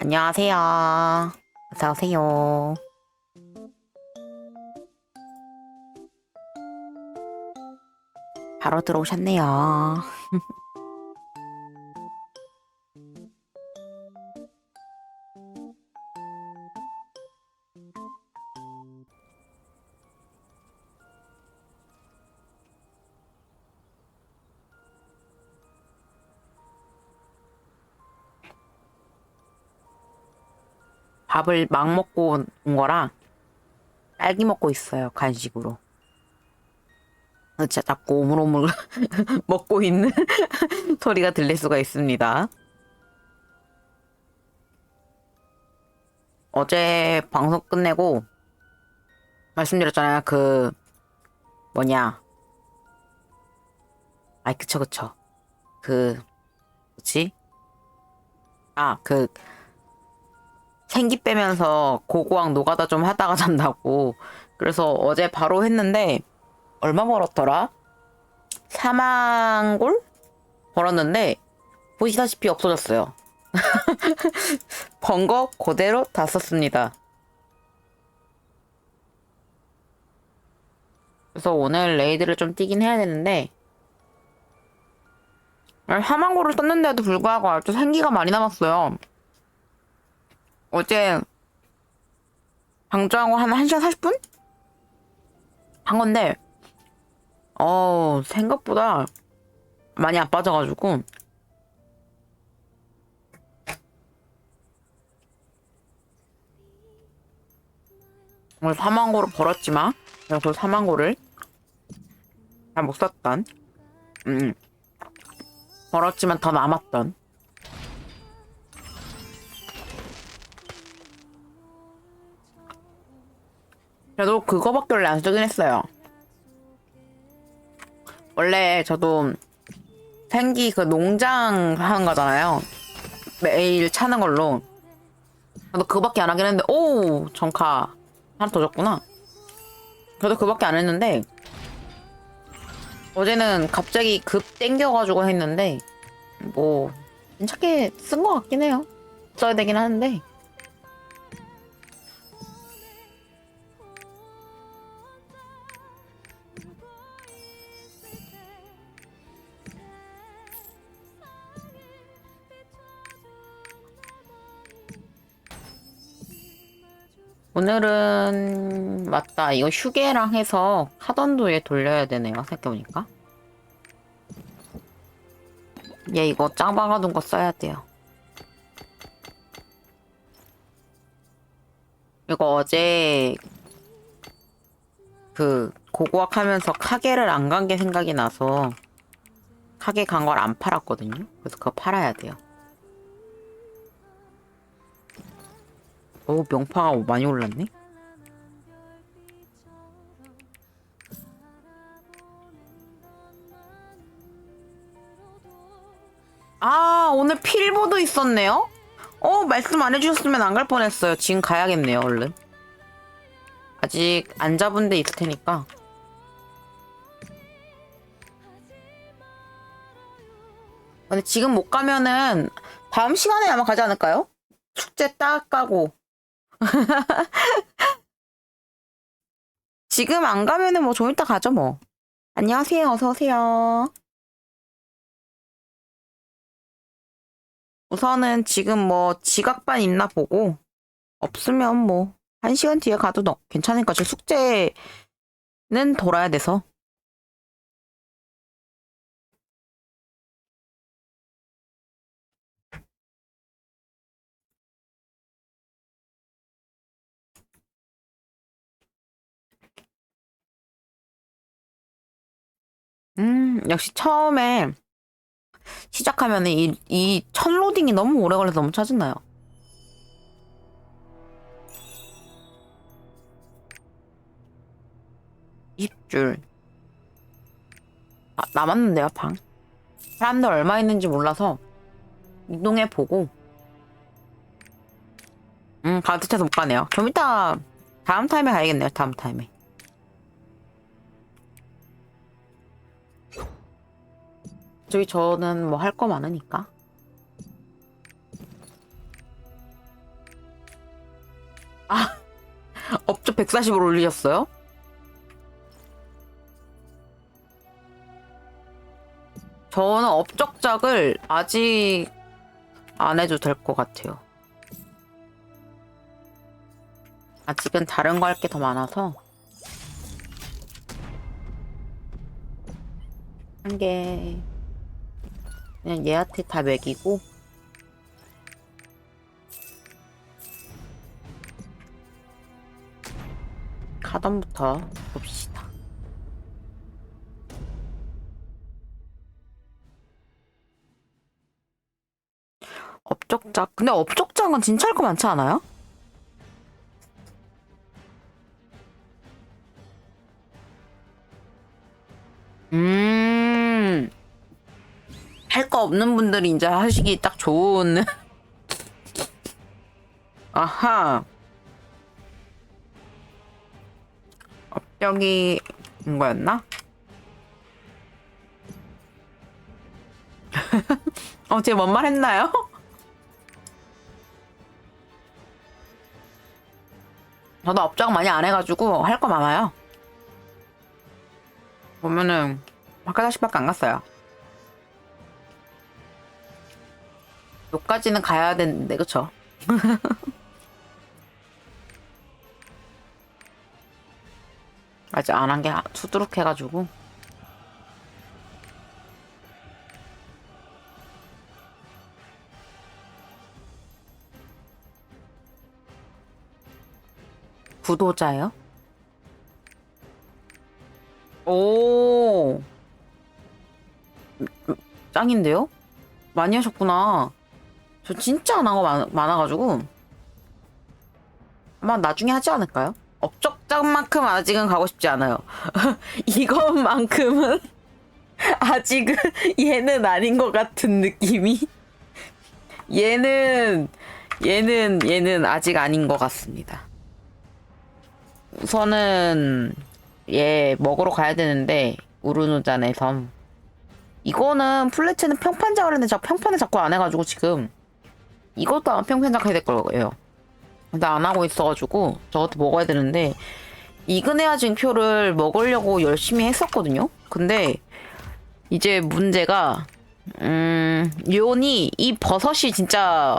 안녕하세요. 어서오세요. 바로 들어오셨네요. 밥을 막 먹고 온 거랑 딸기 먹고 있어요, 간식으로. 진짜 자꾸 오물오물 먹고 있는 소리가 들릴 수가 있습니다. 어제 방송 끝내고 말씀드렸잖아요. 뭐냐. 아이, 그쵸. 그, 뭐지? 생기 빼면서 고고학 노가다 좀 하다가 잔다고. 그래서 어제 바로 했는데, 얼마 벌었더라? 4만 골? 벌었는데, 보시다시피 없어졌어요. 번 거 그대로 다 썼습니다. 그래서 오늘 레이드를 좀 뛰긴 해야 되는데, 4만 골을 썼는데도 불구하고 아주 생기가 많이 남았어요. 어제 방주하고 한 1시간 40분? 한 건데, 생각보다 많이 안 빠져가지고, 오늘 4만 골을 벌었지만, 그 4만 골을 잘 못 썼던, 음, 벌었지만 더 남았던. 그래도 그거밖에 원래 안 쓰긴 했어요. 원래 저도 생기 그 농장 하는 거잖아요. 매일 차는 걸로. 저도 그거밖에 안 하긴 했는데, 오! 정카. 하나 더 줬구나. 저도 그거밖에 안 했는데, 어제는 갑자기 급 땡겨가지고 했는데, 뭐, 괜찮게 쓴 것 같긴 해요. 써야 되긴 하는데. 오늘은, 맞다. 이거 휴게랑 해서 하던도에 돌려야 되네요. 생각해보니까. 얘 이거 짱 박아둔 거 써야 돼요. 이거 어제 고고학 하면서 카게를 안 간 게 생각이 나서 카게 간 걸 안 팔았거든요. 그래서 그거 팔아야 돼요. 오, 명파가 많이 올랐네? 오늘 필보도 있었네요? 말씀 안 해주셨으면 안 갈 뻔했어요. 지금 가야겠네요, 얼른. 아직 안 잡은 데 있을 테니까. 근데 지금 못 가면은 다음 시간에 아마 가지 않을까요? 축제 딱 까고. 지금 안 가면은 뭐 좀 이따 가죠, 뭐. 안녕하세요. 어서오세요. 우선은 지금 뭐 지각반 있나 보고, 없으면 뭐, 1시간 뒤에 가도 괜찮으니까. 저 숙제는 돌아야 돼서. 역시 처음에 시작하면은 이 첫 로딩이 너무 오래 걸려서 너무 짜증나요. 20줄. 남았는데요, 방. 사람들 얼마 있는지 몰라서 이동해 보고, 가득 차서 못 가네요. 좀 이따 다음 타임에 가야겠네요, 다음 타임에. 저는 뭐 할 거 많으니까. 업적 140으로 올리셨어요? 저는 업적작을 아직 안 해도 될 것 같아요. 아직은 다른 거 할 게 더 많아서. 한 개. 그냥 얘한테 다 먹이고. 가던부터 봅시다. 업적작. 근데 업적작은 진짜 할 거 많지 않아요? 할 거 없는 분들이 이제 하시기 딱 좋은. 아하. 업적이 거였나? 제가 뭔 말 했나요? 저도 업적 많이 안 해가지고 할 거 많아요. 보면은 바깥다시밖에 안 갔어요. 여기까지는 가야 되는데 그쵸? 아직 안 한 게 투두룩해가지고. 구도자요? 오, 짱인데요? 많이 하셨구나. 저 진짜 안 한 거 많아가지고 아마 나중에 하지 않을까요? 업적장만큼 아직은 가고 싶지 않아요. 이것만큼은 아직은 얘는 아닌 것 같은 느낌이. 얘는 아직 아닌 것 같습니다. 우선은 얘 먹으러 가야 되는데 우르누잔의 섬. 이거는 플래체는 평판작을 했는데 평판을 자꾸 안 해가지고 지금 이것도 아마 평판작 해야 될 거예요. 근데 안 하고 있어가지고 저것도 먹어야 되는데 이그네아 징표를 먹으려고 열심히 했었거든요. 근데 이제 문제가 요온이 이 버섯이 진짜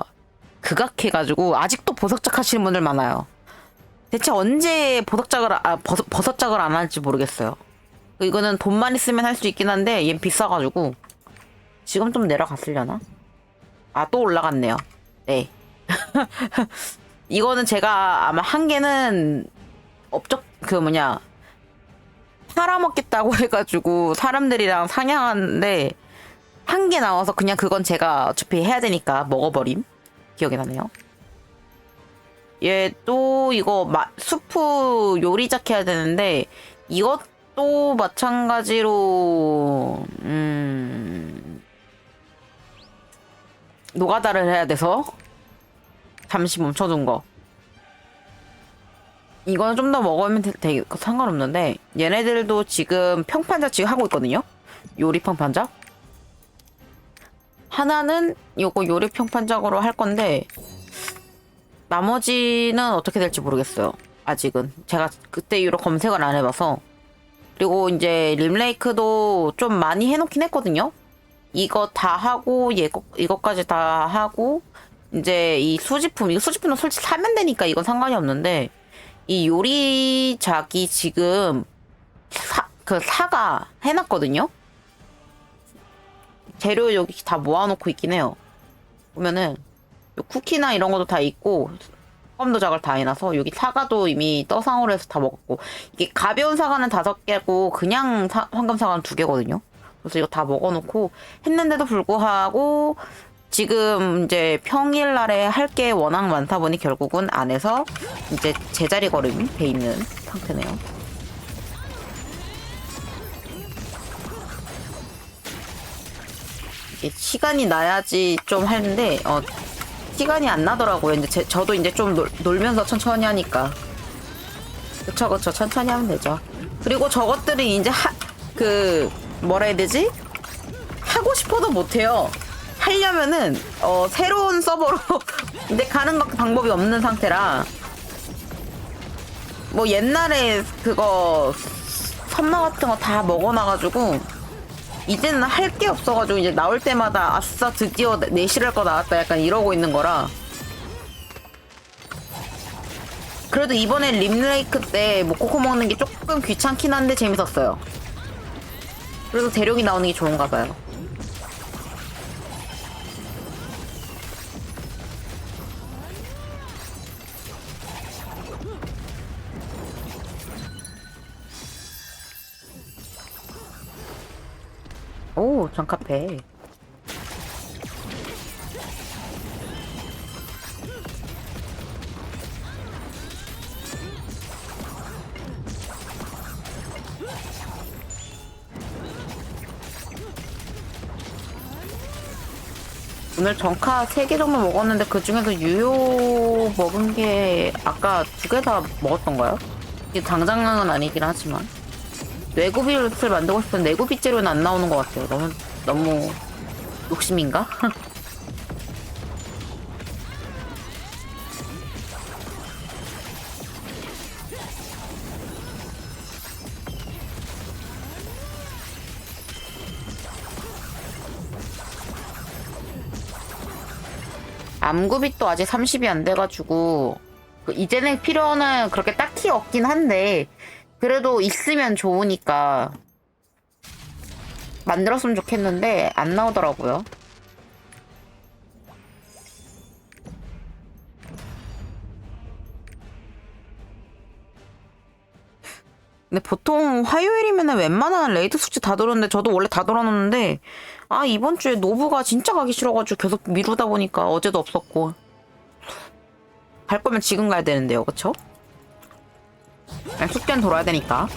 극악해가지고 아직도 버섯작 하시는 분들 많아요. 대체 언제 버섯작을 안 할지 모르겠어요. 이거는 돈만 있으면 할 수 있긴 한데 얘는 비싸가지고 지금 좀 내려갔으려나? 또 올라갔네요. 네. 이거는 제가 아마 한 개는 팔아먹겠다고 해가지고 사람들이랑 상향하는데 한 개 나와서 그냥 그건 제가 어차피 해야 되니까 먹어버림. 기억이 나네요. 얘 또 이거 수프 요리작 해야 되는데 이것도 마찬가지로 노가다를 해야 돼서 잠시 멈춰둔 거. 이거는 좀 더 먹으면 되게 상관없는데 얘네들도 지금 평판작 지금 하고 있거든요. 요리 평판작. 하나는 요거 요리 평판작으로 할 건데 나머지는 어떻게 될지 모르겠어요. 아직은 제가 그때 이후로 검색을 안 해봐서. 그리고 이제 림레이크도 좀 많이 해놓긴 했거든요. 이거 다 하고 이거까지 다 하고 이제 이 수집품은 솔직히 사면 되니까 이건 상관이 없는데 이 요리작이 지금 사가 해놨거든요. 재료 여기 다 모아놓고 있긴 해요. 보면은 쿠키나 이런 것도 다 있고 껌도작을 다 해놔서 여기 사과도 이미 떡상으로 해서 다 먹었고 이게 가벼운 사과는 5개고 그냥 황금 사과는 2개거든요. 그래서 이거 다 먹어놓고 했는데도 불구하고 지금 이제 평일날에 할 게 워낙 많다 보니 결국은 안에서 이제 제자리 걸음이 돼 있는 상태네요. 이게 시간이 나야지 좀 하는데 시간이 안 나더라고요. 이제 저도 이제 좀 놀면서 천천히 하니까. 그쵸. 천천히 하면 되죠. 그리고 저것들이 이제 뭐라 해야 되지? 하고 싶어도 못해요. 하려면은 새로운 서버로 근데 가는 방법이 없는 상태라 뭐 옛날에 그거 선마 같은 거 다 먹어놔가지고 이제는 할 게 없어가지고 이제 나올 때마다 아싸 드디어 내실할 거 나왔다 약간 이러고 있는 거라. 그래도 이번에 림레이크 때 모코코 먹는 게 조금 귀찮긴 한데 재밌었어요. 그래도 대륙이 나오는 게 좋은가 봐요. 오, 전카페. 오늘 정카 3개 정도 먹었는데 그 중에서 유효 먹은 게 아까 2개 다 먹었던가요? 이게 당장은 아니긴 하지만 뇌구비를 만들고 싶은데 뇌구비 재료는 안 나오는 것 같아요. 너무 욕심인가? 암구빗도 아직 30이 안 돼가지고 이제는 필요는 그렇게 딱히 없긴 한데 그래도 있으면 좋으니까 만들었으면 좋겠는데 안 나오더라고요. 근데 보통 화요일이면 웬만한 레이드 숙제 다 돌았는데 저도 원래 다 돌아놓는데 아 이번 주에 노브가 진짜 가기 싫어가지고 계속 미루다 보니까 어제도 없었고 갈 거면 지금 가야 되는데요, 그쵸? 숙제는 돌아야 되니까.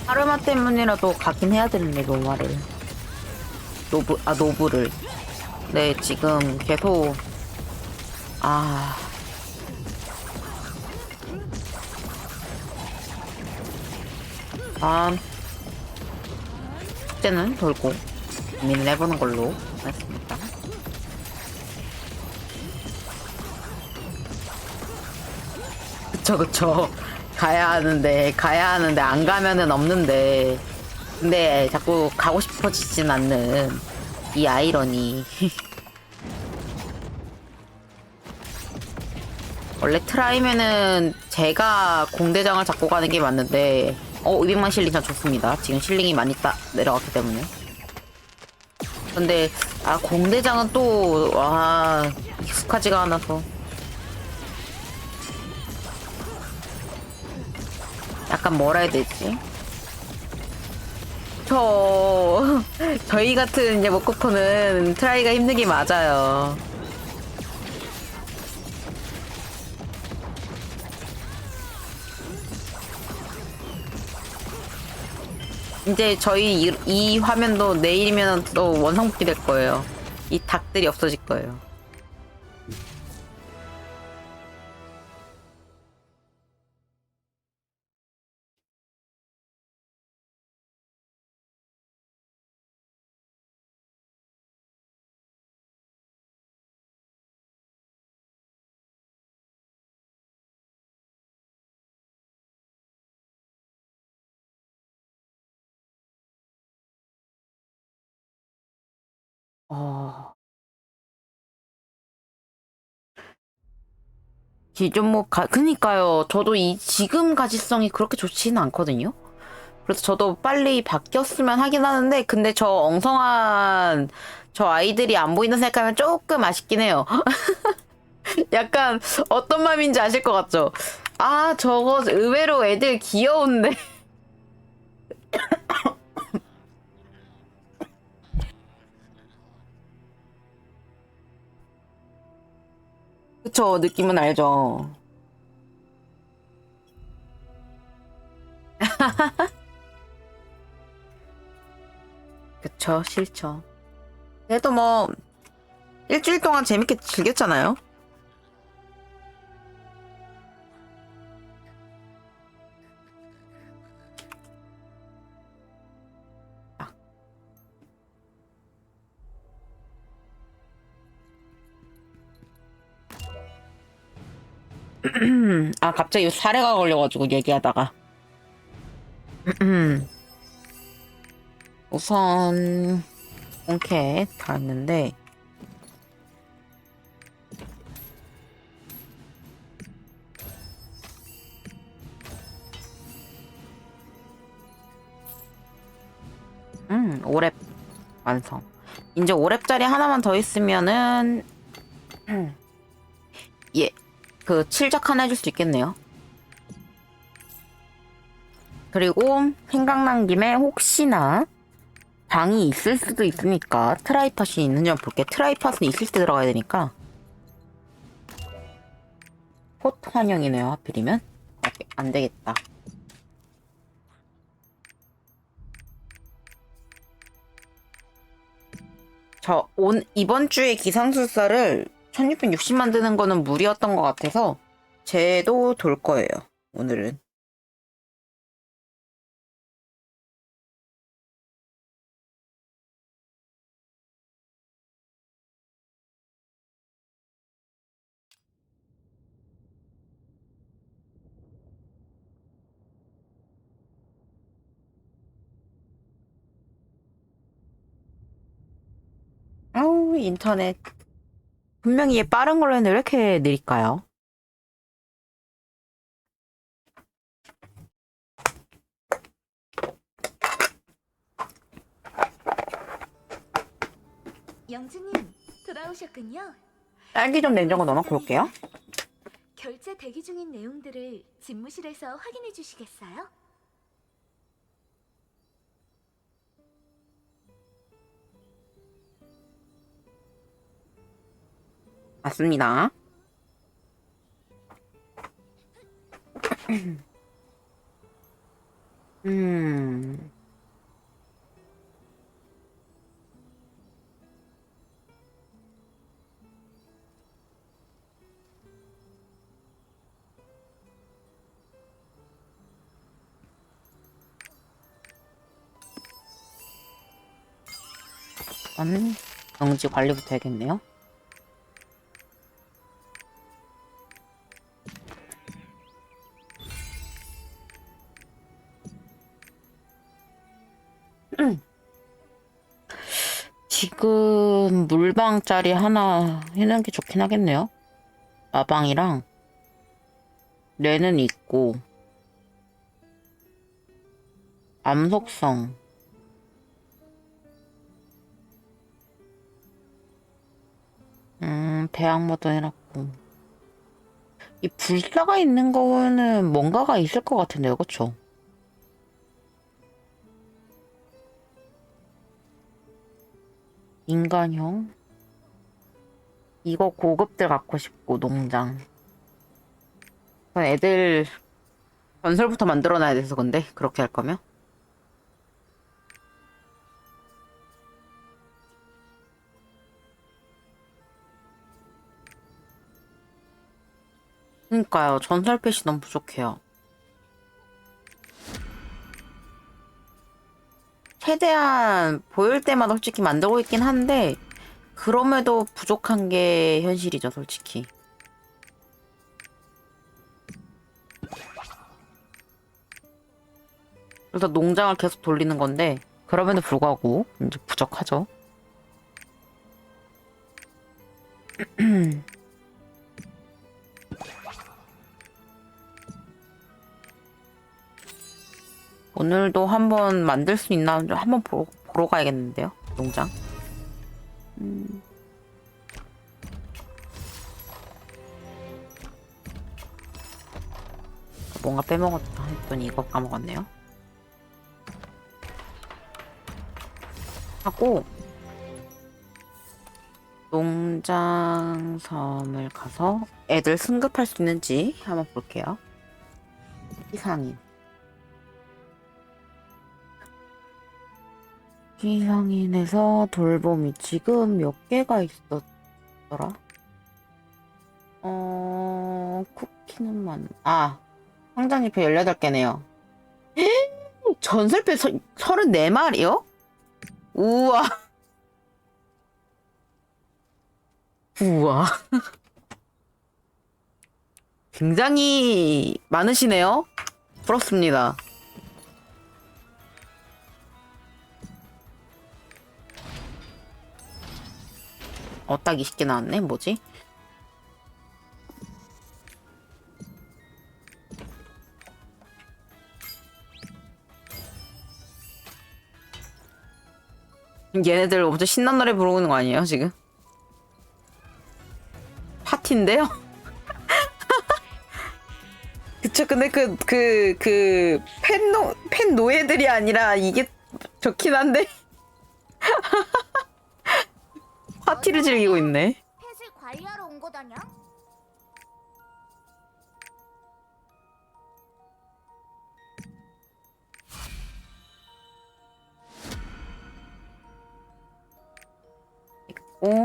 하르마 때문이라도 가긴 해야 되는데 노마를 노브를 네 지금 계속 아 숙제는 돌고 고민을 해보는 걸로 하겠습니다. 그쵸 가야 하는데 안 가면은 없는데 근데 자꾸 가고 싶어지진 않는 이 아이러니. 원래 트라이면은 제가 공대장을 잡고 가는 게 맞는데 200만 실링 참 좋습니다. 지금 실링이 많이 내려갔기 때문에. 근데 공대장은 또 익숙하지가 않아서 약간 뭐라 해야 되지? 저희 같은 이제 모코코는 트라이가 힘든 게 맞아요. 이제 저희 이 화면도 내일이면 또 원상복귀 될 거예요. 이 닭들이 없어질 거예요. 기존 그니까요. 저도 지금 가시성이 그렇게 좋지는 않거든요. 그래서 저도 빨리 바뀌었으면 하긴 하는데, 근데 저 엉성한, 저 아이들이 안 보인다 생각하면 조금 아쉽긴 해요. 약간 어떤 마음인지 아실 것 같죠? 저거 의외로 애들 귀여운데. 그쵸, 느낌은 알죠. 그쵸, 싫죠. 그래도 뭐 일주일 동안 재밌게 즐겼잖아요. 아, 갑자기 사례가 걸려가지고 얘기하다가. 우선 본캐 다 했는데 오랩 완성. 이제 오랩짜리 하나만 더 있으면은 예, 그 칠작 하나 해줄 수 있겠네요. 그리고 생각난 김에 혹시나 방이 있을 수도 있으니까 트라이팟이 있는지 한번 볼게. 트라이팟은 있을 때 들어가야 되니까. 폿 환영이네요, 하필이면. 오케이, 안 되겠다. 이번 주에 기상술사를 1660 만드는 거는 무리였던 것 같아서 쟤도 돌 거예요, 오늘은. 아우, 인터넷. 분명히 얘 빠른 걸로 했는데 왜 이렇게 느릴까요? 영주님, 돌아오셨군요. 딸기 좀 냉장고 넣어놓고 올게요. 결제 대기 중인 내용들을 집무실에서 확인해 주시겠어요? 맞습니다. 음. 경지 관리부터 해야겠네요. 지금 물방짜리 하나 해놓은 게 좋긴 하겠네요. 마방이랑 뇌는 있고 암속성 배양모드 해놨고 이 불사가 있는 거는 뭔가가 있을 것 같은데요, 그쵸? 인간형 이거 고급들 갖고 싶고 농장 애들 건설부터 만들어놔야 돼서 근데 그렇게 할 거면 그러니까요. 전설 펫이 너무 부족해요. 최대한 보일 때마다 솔직히 만들고 있긴 한데 그럼에도 부족한 게 현실이죠, 솔직히. 그래서 농장을 계속 돌리는 건데 그럼에도 불구하고 이제 부족하죠. 오늘도 한번 만들 수 있나 한번 보러 가야겠는데요, 농장. 뭔가 빼먹었다 했더니 이거 까먹었네요. 하고 농장섬을 가서 애들 승급할 수 있는지 한번 볼게요. 희상인. 희상인에서 돌봄이 지금 몇 개가 있었더라? 쿠키는 성장잎이 18개네요. 전설배 34마리요? 우와. 우와. 굉장히 많으시네요. 부럽습니다. 딱 20개 나왔네. 뭐지? 얘네들 엄청 신난 노래 부르고 있는 거 아니에요, 지금? 파티인데요? 그쵸, 근데 팬 노예들이 아니라 이게 좋긴 한데? 파티를 즐기고 있네. 펫을 관리하러 온 거다냐?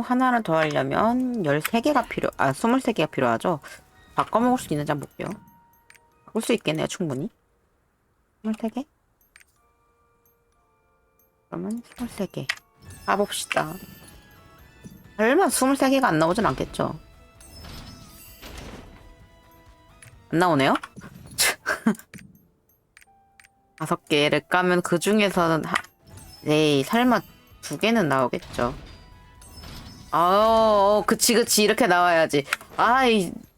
하나를 더 하려면 23개가 필요하죠. 바꿔먹을 수 있는지 한번 볼게요. 바꿀 수 있겠네요, 충분히. 23개? 그러면 23개. 까봅시다. 설마 23개가 안 나오진 않겠죠? 안 나오네요? 5개를 까면 그 중에서는 에이, 설마 2개는 나오겠죠. 그치. 이렇게 나와야지.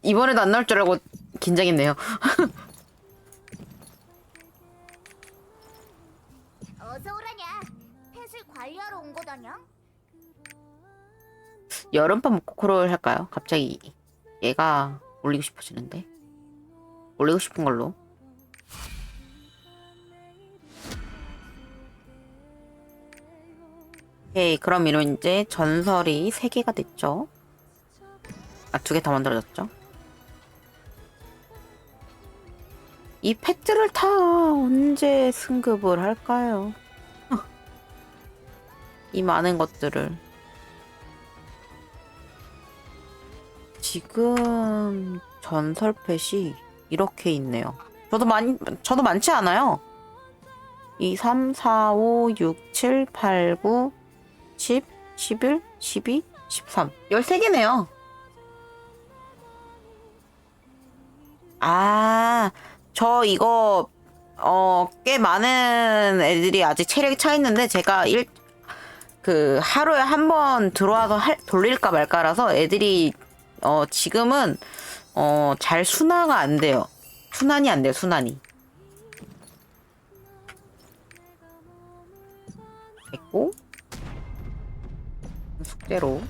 이번에도 안 나올 줄 알고 긴장했네요. 어서 오라냐. 펫을 관리하러 온 거다냐? 여름밤 코코로를 할까요? 갑자기 얘가 올리고 싶어지는데. 올리고 싶은 걸로. 오케이, 그럼 이런 이제 전설이 3개가 됐죠. 2개 더 만들어졌죠. 이 펫들을 다 언제 승급을 할까요? 이 많은 것들을. 지금 전설 펫이 이렇게 있네요. 저도 많지 않아요. 2, 3, 4, 5, 6, 7, 8, 9, 10, 11, 12, 13. 13개네요. 저 이거, 꽤 많은 애들이 아직 체력이 차 있는데, 제가 하루에 한 번 들어와서 돌릴까 말까라서 애들이, 지금은, 잘 순화가 안 돼요. 순환이 안 돼요, 순환이. 됐고. 숙제로.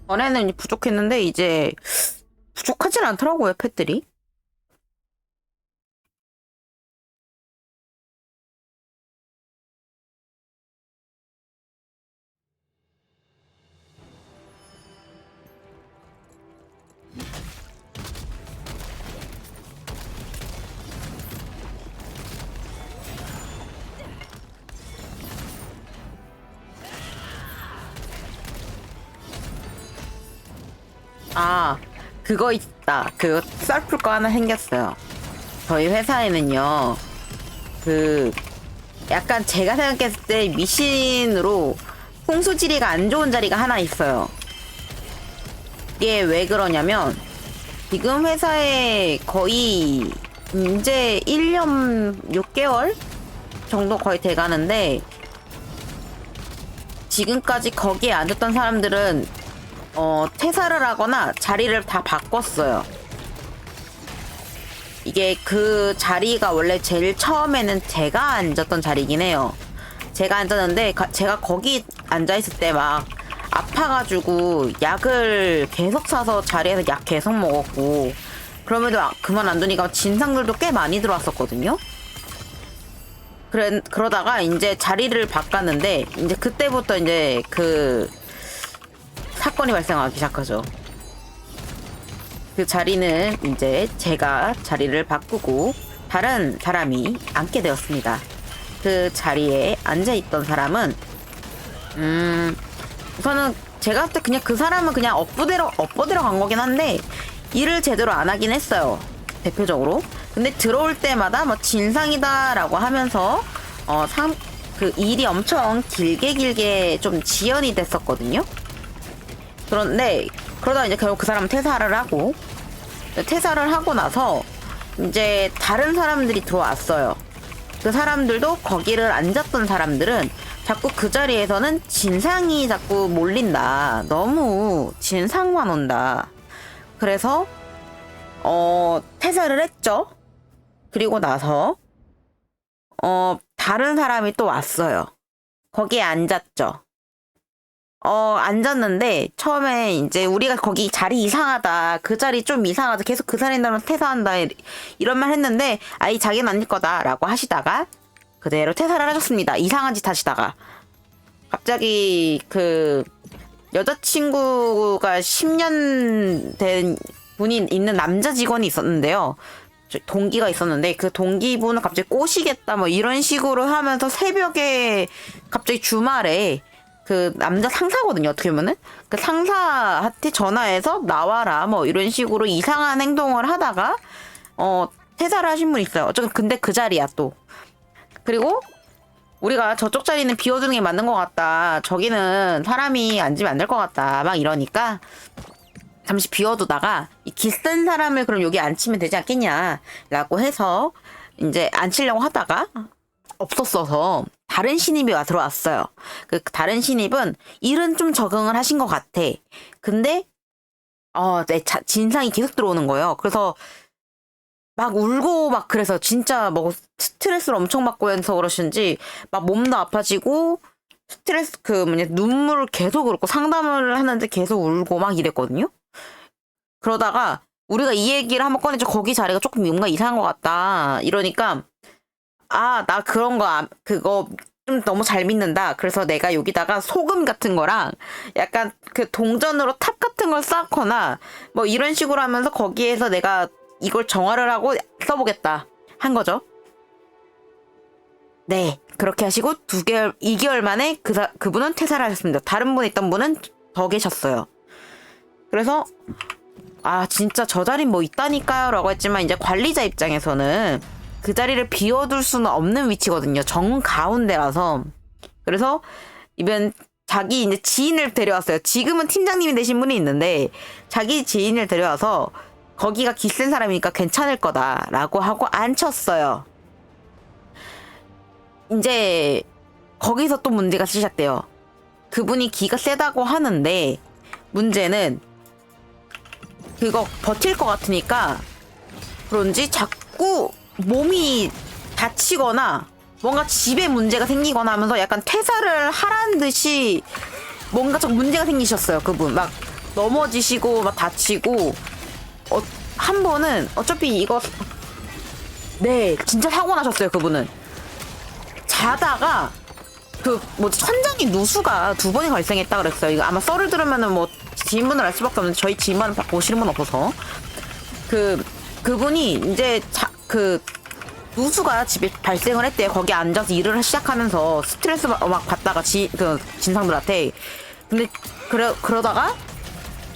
전에는 부족했는데, 이제, 부족하진 않더라고요, 펫들이. 그거 있다. 그거 썰풀 거 하나 생겼어요. 저희 회사에는요, 약간 제가 생각했을 때 미신으로 풍수지리가 안 좋은 자리가 하나 있어요. 이게 왜 그러냐면, 지금 회사에 거의 이제 1년 6개월 정도 거의 돼가는데, 지금까지 거기에 앉았던 사람들은 퇴사를 하거나 자리를 다 바꿨어요. 이게 그 자리가 원래 제일 처음에는 제가 앉았던 자리긴 해요. 제가 앉았는데 제가 거기 앉아있을 때 막 아파가지고 약을 계속 사서 자리에서 약 계속 먹었고, 그럼에도 그만 안 두니까 진상들도 꽤 많이 들어왔었거든요. 그러다가 이제 자리를 바꿨는데, 이제 그때부터 이제 사건이 발생하기 시작하죠. 그 자리는 이제 제가 자리를 바꾸고 다른 사람이 앉게 되었습니다. 그 자리에 앉아있던 사람은 우선은 제가 볼 때 그냥 그 사람은 그냥 업보대로 간 거긴 한데 일을 제대로 안 하긴 했어요. 대표적으로. 근데 들어올 때마다 뭐 진상이다라고 하면서 그 일이 엄청 길게 좀 지연이 됐었거든요. 그런데 그러다 이제 결국 그 사람은 퇴사를 하고 나서 이제 다른 사람들이 들어왔어요. 그 사람들도 거기를 앉았던 사람들은 자꾸 그 자리에서는 진상이 자꾸 몰린다. 너무 진상만 온다. 그래서 퇴사를 했죠. 그리고 나서 다른 사람이 또 왔어요. 거기에 앉았죠. 앉았는데 처음에 이제 우리가 거기 자리 이상하다. 그 자리 좀 이상하다. 계속 그 사람들은 퇴사한다. 이런 말 했는데 아이 자기는 아닐 거다라고 하시다가 그대로 퇴사를 하셨습니다. 이상한 짓 하시다가 갑자기 그 여자친구가 10년 된 분이 있는 남자 직원이 있었는데요. 동기가 있었는데 그 동기분은 갑자기 꼬시겠다 뭐 이런 식으로 하면서 새벽에 갑자기 주말에 그 남자 상사거든요. 어떻게 보면은 그 상사한테 전화해서 나와라 뭐 이런 식으로 이상한 행동을 하다가 퇴사를 하신 분이 있어요. 어쨌든 근데 그 자리야 또. 그리고 우리가 저쪽 자리는 비워두는 게 맞는 것 같다. 저기는 사람이 앉으면 안 될 것 같다. 막 이러니까 잠시 비워두다가 이 기센 사람을 그럼 여기 앉히면 되지 않겠냐라고 해서 이제 앉히려고 하다가 없었어서 다른 신입이 와 들어왔어요. 그 다른 신입은 일은 좀 적응을 하신 것 같아. 근데 진상이 계속 들어오는 거예요. 그래서 막 울고 막 그래서 진짜 뭐 스트레스를 엄청 받고 해서 그러신지 막 몸도 아파지고 스트레스 눈물을 계속 그렇고 상담을 하는데 계속 울고 막 이랬거든요. 그러다가 우리가 이 얘기를 한번 꺼내죠. 거기 자리가 조금 뭔가 이상한 것 같다. 이러니까 나 그거 좀 너무 잘 믿는다. 그래서 내가 여기다가 소금 같은 거랑 약간 그 동전으로 탑 같은 걸 쌓거나 뭐 이런 식으로 하면서 거기에서 내가 이걸 정화를 하고 써보겠다 한 거죠. 네, 그렇게 하시고 2개월 만에 그분은 퇴사를 하셨습니다. 다른 분에 있던 분은 더 계셨어요. 그래서 진짜 저 자리 뭐 있다니까요 라고 했지만 이제 관리자 입장에서는 그 자리를 비워둘 수는 없는 위치거든요. 정가운데라서. 그래서 이번 자기 이제 지인을 데려왔어요. 지금은 팀장님이 되신 분이 있는데 자기 지인을 데려와서 거기가 기센 사람이니까 괜찮을 거다라고 하고 앉혔어요. 이제 거기서 또 문제가 시작돼요. 그분이 기가 세다고 하는데 문제는 그거 버틸 것 같으니까 그런지 자꾸 몸이 다치거나 뭔가 집에 문제가 생기거나 하면서 약간 퇴사를 하라는 듯이 뭔가 좀 문제가 생기셨어요. 그분 막 넘어지시고 막 다치고 한 번은 어차피 이거 진짜 사고 나셨어요. 그분은 자다가 천장에 누수가 2번이 발생했다 그랬어요. 이거 아마 썰을 들으면은 뭐 지인분을 알 수밖에 없는데 저희 지인분은 보시는 분 없어서 그분이 이제 누수가 집에 발생을 했대요. 거기 앉아서 일을 시작하면서 스트레스 막 받다가 진상들한테. 근데 그러다가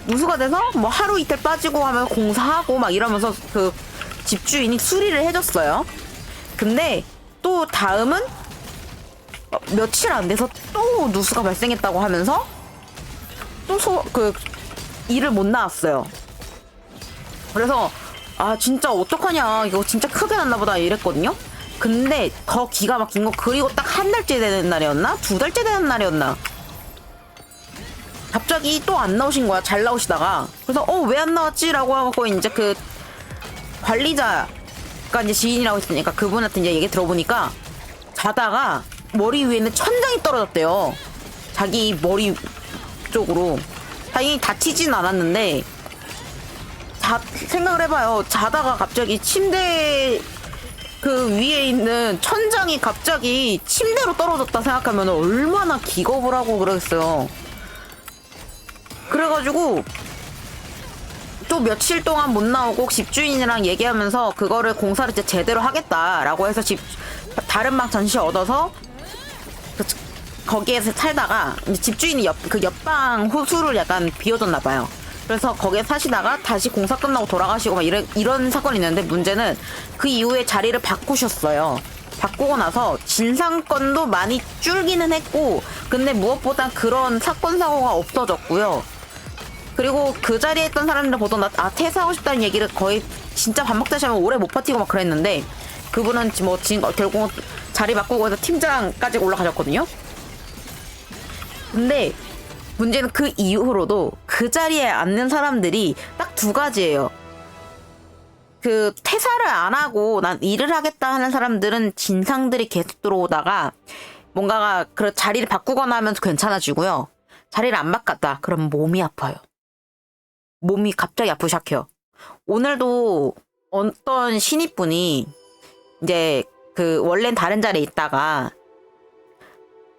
누수가 돼서 뭐 하루 이틀 빠지고 하면 공사하고 막 이러면서 그 집주인이 수리를 해줬어요. 근데 또 다음은 며칠 안 돼서 또 누수가 발생했다고 하면서 또 일을 못 나왔어요. 그래서 진짜 어떡하냐 이거 진짜 크게 났나 보다 이랬거든요. 근데 더 기가 막힌 거 그리고 딱 1달째 되는 날이었나? 2달째 되는 날이었나? 갑자기 또 안 나오신 거야. 잘 나오시다가. 그래서 왜 안 나왔지? 라고 하고 이제 그 관리자가 이제 지인이라고 했으니까 그분한테 이제 얘기 들어보니까 자다가 머리 위에는 천장이 떨어졌대요. 자기 머리 쪽으로. 다행히 다치진 않았는데 생각을 해봐요. 자다가 갑자기 침대 그 위에 있는 천장이 갑자기 침대로 떨어졌다 생각하면 얼마나 기겁을 하고 그러겠어요. 그래가지고 또 며칠 동안 못 나오고 집주인이랑 얘기하면서 그거를 공사를 이제 제대로 하겠다라고 해서 다른 방 전시 얻어서 거기에서 살다가 이제 집주인이 그 옆방 호수를 약간 비워줬나 봐요. 그래서 거기에 사시다가 다시 공사 끝나고 돌아가시고 막 이런 사건이 있는데, 문제는 그 이후에 자리를 바꾸셨어요. 바꾸고 나서 진상건도 많이 줄기는 했고, 근데 무엇보다 그런 사건 사고가 없어졌고요. 그리고 그 자리에 있던 사람들 보통 퇴사하고 싶다는 얘기를 거의 진짜 반복다시 하면 오래 못 버티고 막 그랬는데, 그분은 뭐 결국 자리 바꾸고 해서 팀장까지 올라가셨거든요. 근데 문제는 그 이후로도 그 자리에 앉는 사람들이 딱 두 가지예요. 그 퇴사를 안 하고 난 일을 하겠다 하는 사람들은 진상들이 계속 들어오다가 뭔가가 그 자리를 바꾸거나 하면 괜찮아지고요. 자리를 안 바꿨다 그러면 몸이 아파요. 몸이 갑자기 아프기 시작해요. 오늘도 어떤 신입분이 이제 그 원래는 다른 자리에 있다가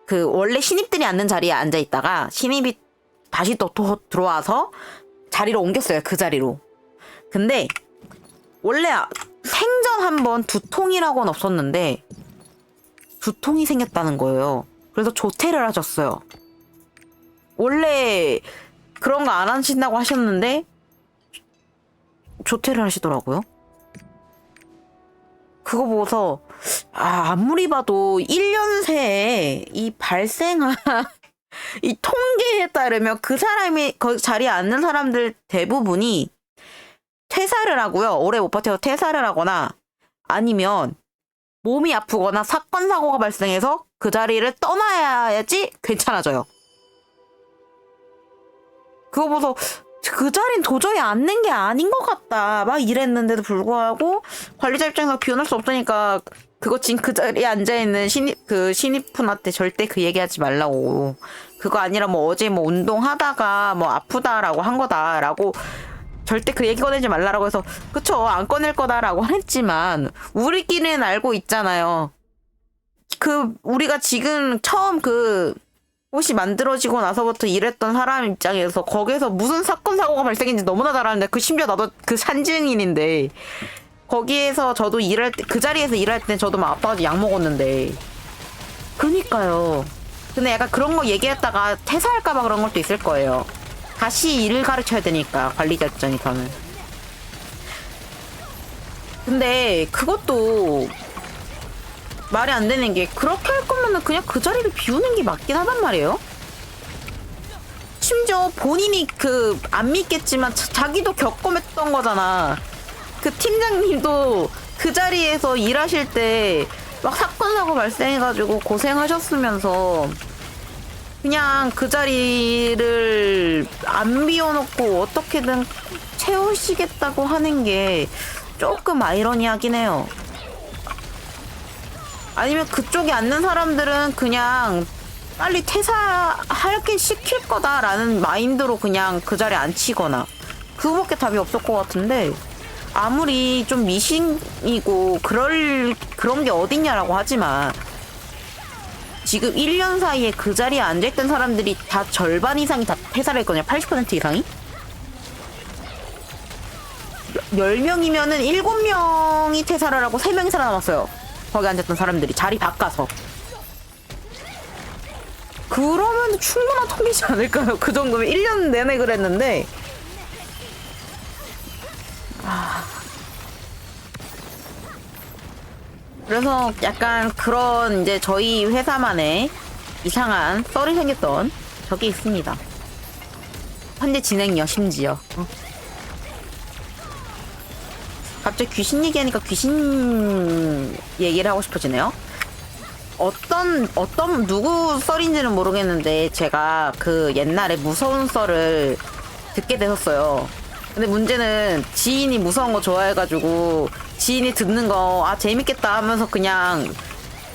그 원래 신입들이 앉는 자리에 앉아 있다가 신입이 다시 또 들어와서 자리를 옮겼어요. 그 자리로. 근데 원래 생전 한번 두통이라고는 없었는데 두통이 생겼다는 거예요. 그래서 조퇴를 하셨어요. 원래 그런 거 안 하신다고 하셨는데 조퇴를 하시더라고요. 그거 보고서 아무리 봐도 1년 새에 이 발생한 이 통계에 따르면 그 사람이 거기 자리에 앉는 사람들 대부분이 퇴사를 하고요. 오래 못 버텨서 퇴사를 하거나 아니면 몸이 아프거나 사건 사고가 발생해서 그 자리를 떠나야지 괜찮아져요. 그거 보고서 그 자리는 도저히 앉는 게 아닌 것 같다 막 이랬는데도 불구하고 관리자 입장에서 비워낼 수 없으니까 그거 지금 그 자리에 앉아있는 신입분한테 절대 그 얘기하지 말라고. 그거 아니라 뭐 어제 뭐 운동하다가 뭐 아프다라고 한 거다라고 절대 그 얘기 꺼내지 말라라고 해서 그쵸 안 꺼낼 거다라고 했지만 우리끼리는 알고 있잖아요. 그 우리가 지금 처음 그 옷이 만들어지고 나서부터 일했던 사람 입장에서 거기에서 무슨 사건 사고가 발생했는지 너무나 잘 아는데 그 심지어 나도 그 산증인인데 거기에서 저도 일할 때 그 자리에서 일할 때 저도 막 아파가지고 약 먹었는데 그니까요. 근데 약간 그런 거 얘기했다가 퇴사할까봐 그런 것도 있을 거예요. 다시 일을 가르쳐야 되니까 관리자 입장에서는. 근데 그것도 말이 안 되는 게 그렇게 할 거면은 그냥 그 자리를 비우는 게 맞긴 하단 말이에요. 심지어 본인이 그 안 믿겠지만 자기도 겪어냈던 거잖아. 그 팀장님도 그 자리에서 일하실 때 막 사건 사고 발생해가지고 고생하셨으면서 그냥 그 자리를 안 비워놓고 어떻게든 채우시겠다고 하는 게 조금 아이러니하긴 해요. 아니면 그쪽에 앉는 사람들은 그냥 빨리 퇴사하게 시킬 거다라는 마인드로 그냥 그 자리에 앉히거나 그거밖에 답이 없을 것 같은데 아무리 좀 미신이고 그런 게 어딨냐라고 하지만 지금 1년 사이에 그 자리에 앉아있던 사람들이 다 절반 이상이 다 퇴사를 했거든요. 80% 이상이? 10명이면은 7명이 퇴사를 하고 3명이 살아남았어요. 거기 앉았던 사람들이 자리 바꿔서. 그러면 충분한 통계지 않을까요? 그 정도면 1년 내내 그랬는데 그래서 약간 그런 이제 저희 회사만의 이상한 썰이 생겼던 적이 있습니다. 현재 진행이요, 심지어. 갑자기 귀신 얘기하니까 귀신 얘기를 하고 싶어지네요. 누구 썰인지는 모르겠는데 제가 그 옛날에 무서운 썰을 듣게 되었어요. 근데 문제는 지인이 무서운 거 좋아해가지고 지인이 듣는 거 재밌겠다 하면서 그냥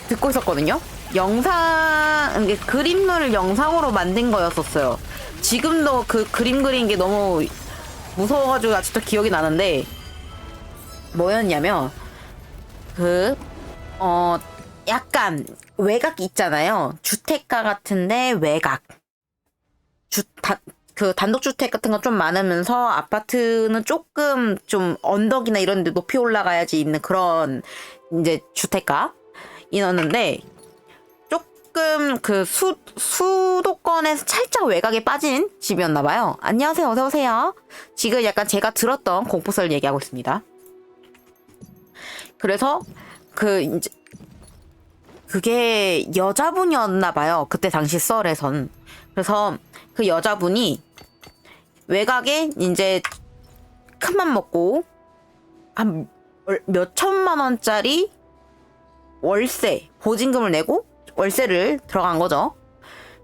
듣고 있었거든요. 그림을 영상으로 만든 거였었어요. 지금도 그 그림 그린 게 너무 무서워가지고 아직도 기억이 나는데 뭐였냐면 약간 외곽 있잖아요. 주택가 같은데 외곽. 그 단독주택 같은 거 좀 많으면서 아파트는 조금 좀 언덕이나 이런 데 높이 올라가야지 있는 그런 이제 주택가이었는데 조금 그 수도권에서 살짝 외곽에 빠진 집이었나봐요. 안녕하세요. 어서오세요. 지금 약간 제가 들었던 공포썰 얘기하고 있습니다. 그래서 그 이제 그게 여자분이었나봐요. 그때 당시 썰에선. 그래서 그 여자분이 외곽에 이제 큰맘 먹고 한 몇 천만 원짜리 월세 보증금을 내고 월세를 들어간 거죠.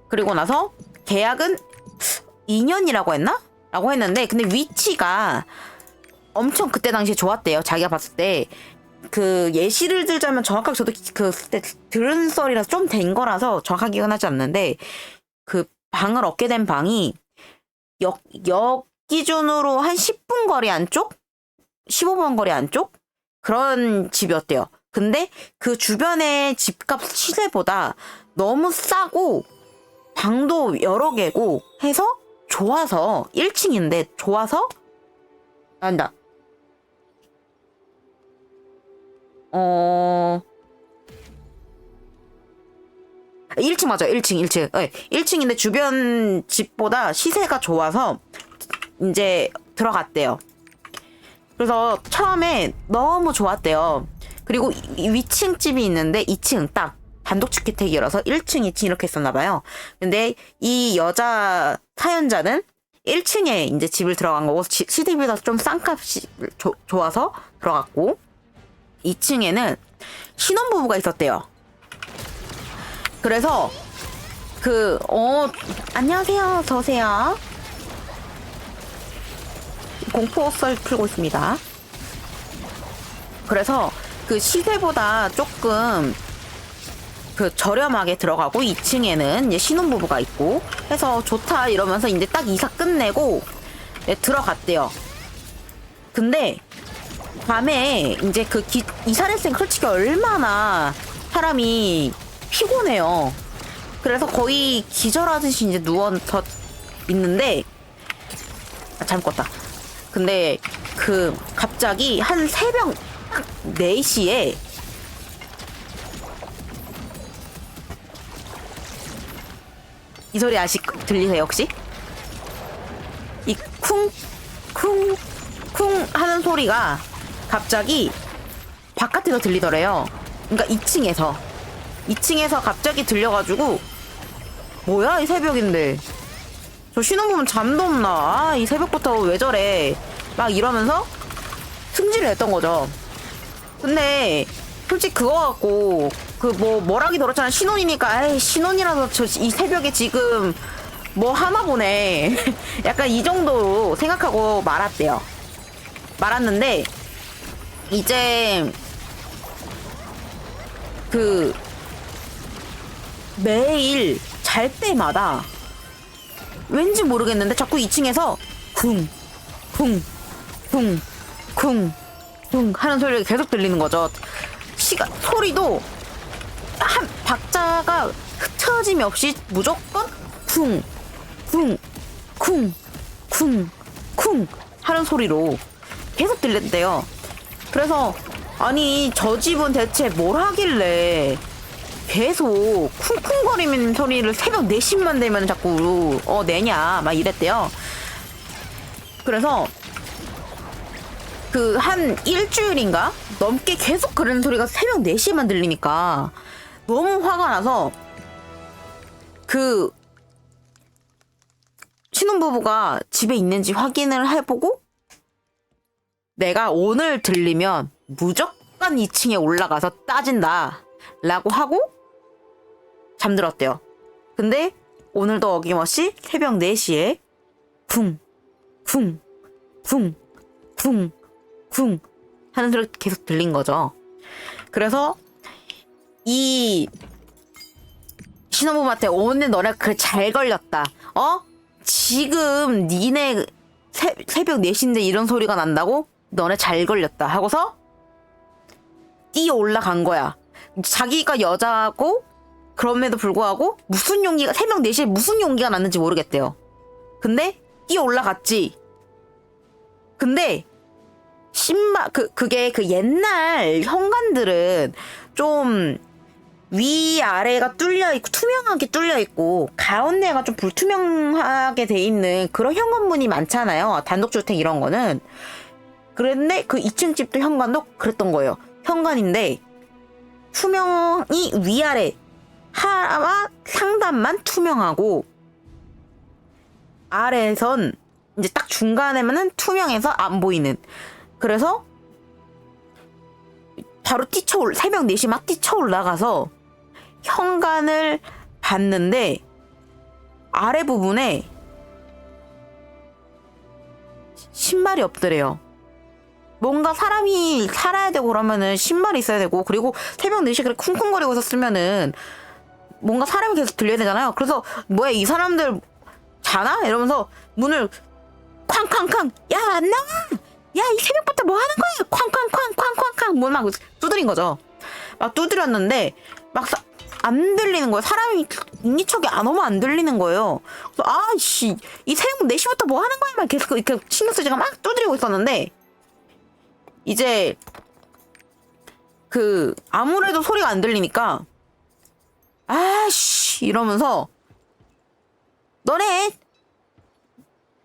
그리고 나서 계약은 2년이라고 했나? 라고 했는데 근데 위치가 엄청 그때 당시에 좋았대요. 자기가 봤을 때. 그 예시를 들자면 정확하게 저도 그때 들은 썰이라서 좀 된 거라서 정확하게 기억나지 않는데 그 방을 얻게 된 방이 역 기준으로 한 10분 거리 안쪽? 15분 거리 안쪽? 그런 집이었대요. 근데 그 주변의 집값 시세보다 너무 싸고 방도 여러 개고 해서 좋아서 1층인데 좋아서 안다. 1층 맞아요. 1층. 네, 1층인데 주변 집보다 시세가 좋아서 이제 들어갔대요. 그래서 처음에 너무 좋았대요. 그리고 위층 집이 있는데 2층 딱 단독주택이라서 1층, 2층 이렇게 했었나봐요. 근데 이 여자 사연자는 1층에 이제 집을 들어간 거고 시대비보다 좀 싼 값이 좋아서 들어갔고 2층에는 신혼부부가 있었대요. 그래서 안녕하세요. 어서오세요. 공포썰 풀고 있습니다. 그래서 그 시세보다 조금 그 저렴하게 들어가고 2층에는 이제 신혼부부가 있고 해서 좋다 이러면서 이제 딱 이사 끝내고 들어갔대요. 근데 밤에 이제 그 이사를 했으니까 솔직히 얼마나 사람이 피곤해요. 그래서 거의 기절하듯이 이제 누워서 있는데 잘못 껐다. 근데 그 갑자기 한 새벽 4시에 이 소리 들리세요 혹시? 이 쿵쿵쿵 하는 소리가 갑자기 바깥에서 들리더래요. 그러니까 2층에서 갑자기 들려가지고 뭐야 이 새벽인데 저 신혼부부는 잠도 없나? 이 새벽부터 왜 저래? 막 이러면서 승질을 냈던 거죠. 근데 솔직히 그거 갖고 뭐라기 더럽잖아. 신혼이니까 에이 신혼이라서 저 이 새벽에 지금 뭐 하나 보네. 약간 이 정도로 생각하고 말았는데 이제 매일 잘 때마다 왠지 모르겠는데 자꾸 2층에서 쿵쿵쿵쿵쿵 하는 소리가 계속 들리는 거죠. 소리도 한 박자가 흩어짐이 없이 무조건 쿵쿵쿵쿵쿵 하는 소리로 계속 들렸대요. 그래서 아니 저 집은 대체 뭘 하길래 계속 쿵쿵거리는 소리를 새벽 4시만 되면 자꾸 내냐 막 이랬대요. 그래서 한 일주일인가 넘게 계속 그런 소리가 새벽 4시만 들리니까 너무 화가 나서 신혼부부가 집에 있는지 확인을 해보고 내가 오늘 들리면 무조건 2층에 올라가서 따진다 라고 하고 잠들었대요. 근데 오늘도 어김없이 새벽 4시에 쿵쿵쿵쿵쿵 하는 소리가 계속 들린 거죠. 그래서 이 신혼부부한테 오늘 너네 그래 잘 걸렸다. 지금 니네 새벽 4시인데 이런 소리가 난다고? 너네 잘 걸렸다 하고서 뛰어 올라간 거야. 자기가 여자고 그럼에도 불구하고 무슨 용기가 새벽 4시에 무슨 용기가 났는지 모르겠대요. 근데 뛰어 올라갔지. 근데 신발 그게 그 옛날 현관들은 좀 위아래가 뚫려 있고 투명하게 뚫려 있고 가운데가 좀 불투명하게 돼 있는 그런 현관문이 많잖아요. 단독주택 이런 거는. 그런데 그 2층 집도 현관도 그랬던 거예요. 현관인데 투명이 위아래 하와 상단만 투명하고 아래에선 이제 딱 중간에만은 투명해서 안 보이는. 그래서 바로 새벽 4시 막 뛰쳐 올라가서 현관을 봤는데 아래 부분에 신발이 없더래요. 뭔가 사람이 살아야 되고 그러면은 신발이 있어야 되고, 그리고 새벽 4시에 그렇게 쿵쿵거리고 있었으면은 뭔가 사람이 계속 들려야 되잖아요. 그래서 뭐야 이 사람들 자나? 이러면서 문을 쾅쾅쾅, 야 안 나와! 야 이 새벽부터 뭐 하는 거야? 쾅쾅쾅 쾅쾅쾅 문 막 두드린 거죠. 막 두드렸는데 막 안 들리는 거예요. 사람이 인기척이 안 오면 안 들리는 거예요. 그래서 아씨 이 새벽 4시부터 뭐 하는 거야? 막 계속 이렇게 신경 쓰지가 막 두드리고 있었는데 이제 그 아무래도 소리가 안 들리니까 아씨 이러면서 너네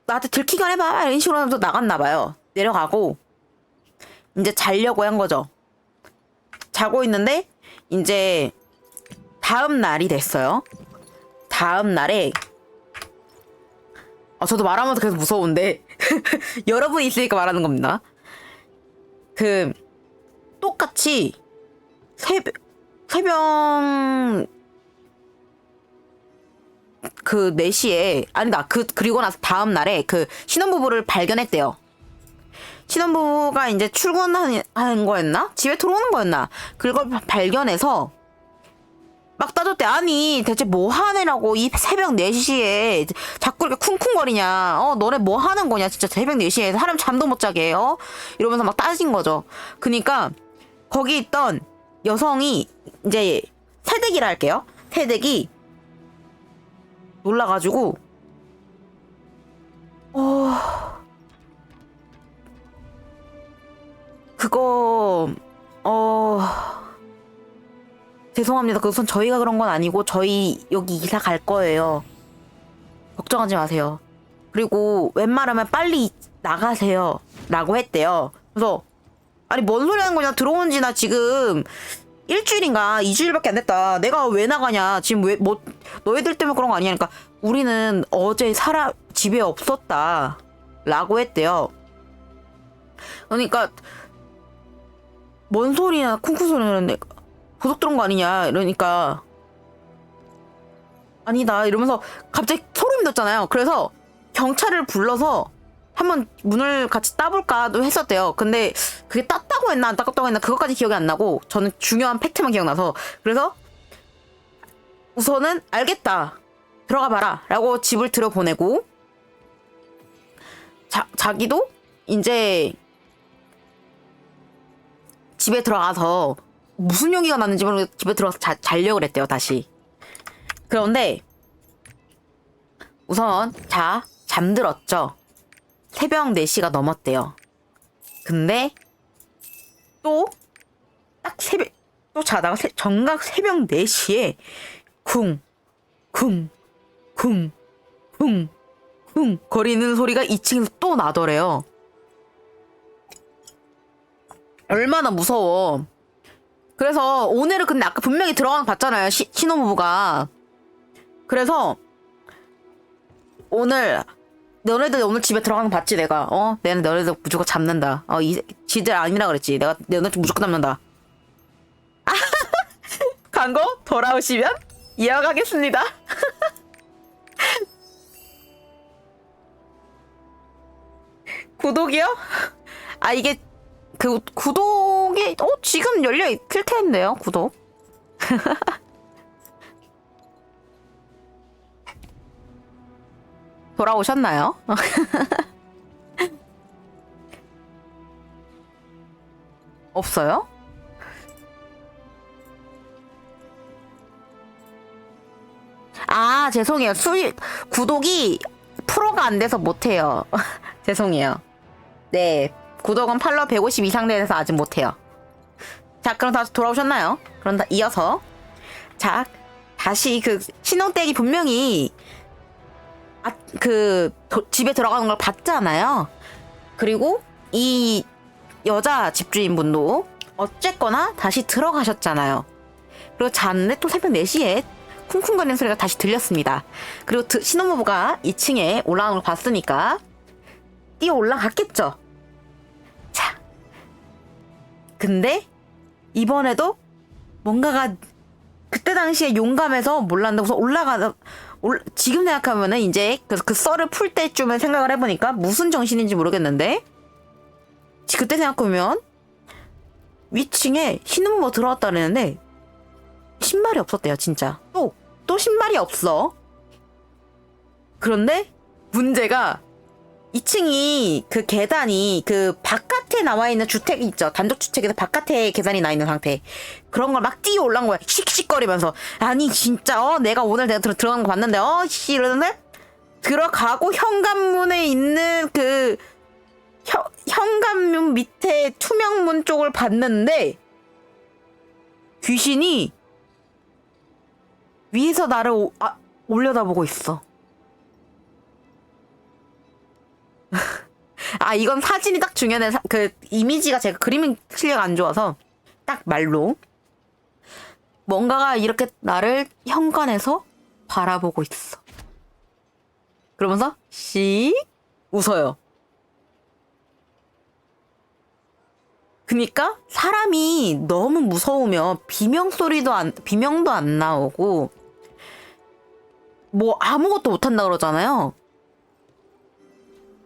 나한테 들키기만 해봐 이런 식으로 하면서 나갔나 봐요. 내려가고 이제 자려고 한 거죠. 자고 있는데 이제 다음 날이 됐어요. 다음 날에 저도 말하면서 계속 무서운데 여러분이 있으니까 말하는 겁니다. 그 똑같이 새벽 그 4시에 아니다 그리고 나서 다음 날에 그 신혼부부를 발견했대요. 신혼부부가 이제 출근하는 거였나? 집에 들어오는 거였나? 그걸 발견해서 막 따졌대. 아니 대체 뭐 하느라고 이 새벽 4시에 자꾸 이렇게 쿵쿵거리냐. 너네 뭐 하는 거냐 진짜 새벽 4시에 사람 잠도 못 자게 이러면서 막 따진 거죠. 그니까 거기 있던 여성이 이제 새댁이라 할게요. 새댁이 놀라가지고 그거 죄송합니다. 그것은 저희가 그런 건 아니고 저희 여기 이사 갈 거예요. 걱정하지 마세요. 그리고 웬만하면 빨리 나가세요. 라고 했대요. 그래서 아니 뭔 소리 하는 거냐. 들어온 지 나 지금 일주일인가 2주일밖에 안 됐다. 내가 왜 나가냐. 지금 왜 뭐 너희들 때문에 그런 거 아니야. 그러니까 우리는 어제 집에 없었다. 라고 했대요. 그러니까 뭔 소리야. 쿵쿵 소리 나는데 도둑 들은 거 아니냐. 이러니까 아니다 이러면서 갑자기 소름이 돋잖아요. 그래서 경찰을 불러서 한번 문을 같이 따볼까도 했었대요. 근데 그게 땄다고 했나 안 땄다고 했나 그것까지 기억이 안 나고 저는 중요한 팩트만 기억나서 그래서 우선은 알겠다 들어가 봐라 라고 집을 들여보내고 자기도 이제 집에 들어가서 무슨 용기가 났는지 모르겠 집에 들어가서 자려고 그랬대요. 다시. 그런데 우선 잠들었죠. 새벽 4시가 넘었대요. 근데 또 딱 또 자다가 정각 새벽 4시에 쿵 거리는 소리가 2층에서 또 나더래요. 얼마나 무서워. 그래서 오늘은 근데 아까 분명히 들어가서 봤잖아요. 신혼부부가. 그래서 너네들 오늘 집에 들어가는 거 봤지 내가. 내가 너네들 무조건 잡는다. 지들 아니라 그랬지. 내가 너네들 무조건 잡는다. 광고 돌아오시면 이어가겠습니다. 구독이요? 이게 그 구독이 지금 열려 있을 텐데요. 구독. 돌아오셨나요? 없어요? 죄송해요. 구독이 프로가 안 돼서 못해요. 죄송해요. 네, 구독은 팔로워 150 이상 돼서 아직 못해요. 자, 그럼 다시 돌아오셨나요? 그럼 이어서 자, 다시 그 신혼댁이 분명히 집에 들어가는 걸 봤잖아요. 그리고 이 여자 집주인분도 어쨌거나 다시 들어가셨잖아요. 그리고 잤는데 또 새벽 4시에 쿵쿵거리는 소리가 다시 들렸습니다. 그리고 신혼부부가 2층에 올라가는 걸 봤으니까 뛰어 올라갔겠죠. 자, 근데 이번에도 뭔가가 그때 당시에 용감해서 몰랐는데 우선 지금 생각하면은 이제 그 썰을 풀 때쯤에 생각을 해보니까 무슨 정신인지 모르겠는데 그때 생각해보면 위층에 신혼부부가 들어왔다 그랬는데 신발이 없었대요. 진짜 또 신발이 없어. 그런데 문제가 2층이 그 계단이 그 바깥에 나와 있는 주택이 있죠. 단독주택에서 바깥에 계단이 나 있는 상태. 그런 걸 막 뛰어 올라온 거야. 씩씩거리면서. 아니 진짜 내가 오늘 내가 들어가는 거 봤는데 씨 이러는데 들어가고 현관문에 있는 그 현관문 밑에 투명문 쪽을 봤는데 귀신이 위에서 나를 올려다보고 있어. 아, 이건 사진이 딱 중요해. 그 이미지가 제가 그림 실력 안 좋아서 딱 말로 뭔가가 이렇게 나를 현관에서 바라보고 있어. 그러면서 씩 웃어요. 그니까 사람이 너무 무서우면 비명도 안 나오고 뭐 아무것도 못 한다 그러잖아요.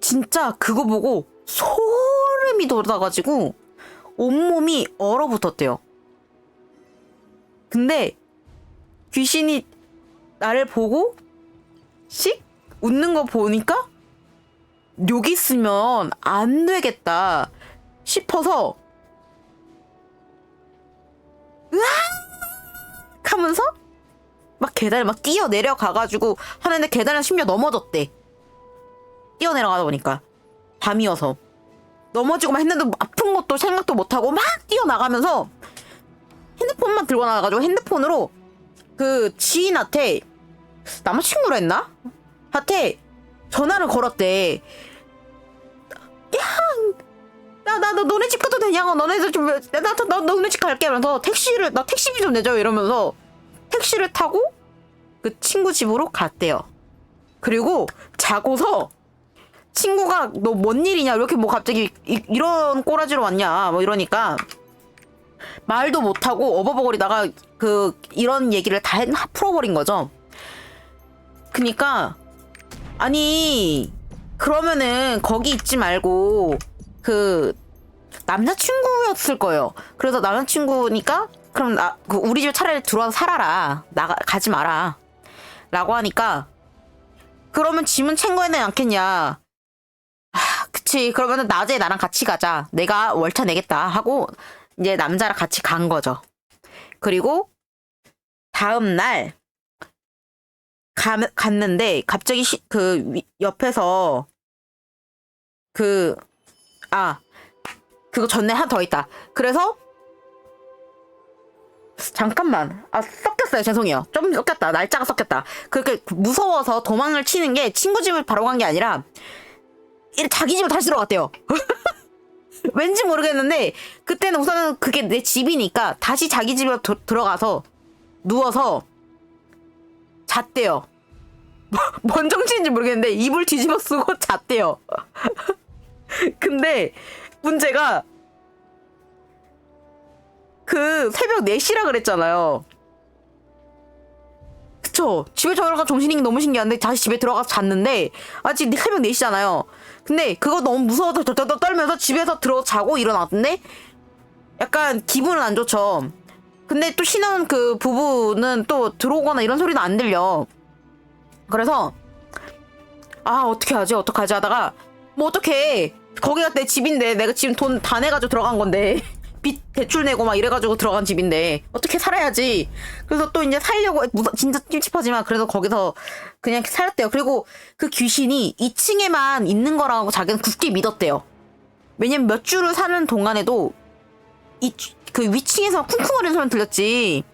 진짜 그거 보고 소름이 돋아가지고 온몸이 얼어붙었대요. 근데 귀신이 나를 보고 씩 웃는 거 보니까 여기 있으면 안 되겠다 싶어서 으악 하면서 막 계단을 막 뛰어 내려가가지고 하는데 계단을 심지어 넘어졌대. 뛰어내려가다 보니까 밤이어서 넘어지고만 했는데 아픈 것도 생각도 못하고 막 뛰어나가면서 핸드폰만 들고 나가가지고 핸드폰으로 그 지인한테 남자친구로 했나? 한테 전화를 걸었대. 야, 나 너네 집 가도 되냐고. 너네들 좀 나 너네 집 갈게. 이러면서 나 택시비 좀 내줘. 이러면서 택시를 타고 그 친구 집으로 갔대요. 그리고 자고서 친구가 너 뭔 일이냐? 왜 이렇게 뭐 갑자기 이런 꼬라지로 왔냐? 뭐 이러니까 말도 못하고 어버버거리다가 이런 얘기를 다 풀어버린 거죠. 그니까 아니 그러면은 거기 있지 말고 그 남자친구였을 거예요. 그래서 남자친구니까 그럼 우리 집 차라리 들어와서 살아라. 가지 마라. 라고 하니까 그러면 짐은 챙겨야 되지 않겠냐. 그치. 그러면은 낮에 나랑 같이 가자. 내가 월차 내겠다 하고 이제 남자랑 같이 간 거죠. 그리고 다음 날 갔는데 갑자기 옆에서 그거 전에 하나 더 있다. 그래서 잠깐만. 섞였어요. 죄송해요. 좀 섞였다. 날짜가 섞였다. 그렇게 무서워서 도망을 치는 게 친구 집을 바로 간 게 아니라 자기 집으로 다시 들어갔대요. 왠지 모르겠는데 그때는 우선은 그게 내 집이니까 다시 자기 집에 들어가서 누워서 잤대요. 뭔 정신인지 모르겠는데 이불 뒤집어 쓰고 잤대요. 근데 문제가 그 새벽 4시라 그랬잖아요. 그쵸? 집에 들어가 정신이 너무 신기한데 다시 집에 들어가서 잤는데 아직 새벽 4시잖아요. 근데 그거 너무 무서워서 떨면서 집에서 자고 일어났는데 약간 기분은 안 좋죠. 근데 또 신혼 그 부부는 또 들어오거나 이런 소리는 안 들려. 그래서 어떡하지 하다가 뭐 어떡해. 거기가 내 집인데 내가 지금 돈 다 내가지고 들어간 건데 빚 대출 내고 막 이래가지고 들어간 집인데 어떻게 살아야지. 그래서 또 이제 살려고 진짜 찝찝하지만 그래도 거기서 그냥 살았대요. 그리고 그 귀신이 2층에만 있는 거라고 자기는 굳게 믿었대요. 왜냐면 몇 주를 사는 동안에도 그 위층에서 쿵쿵거리는 소리 들렸지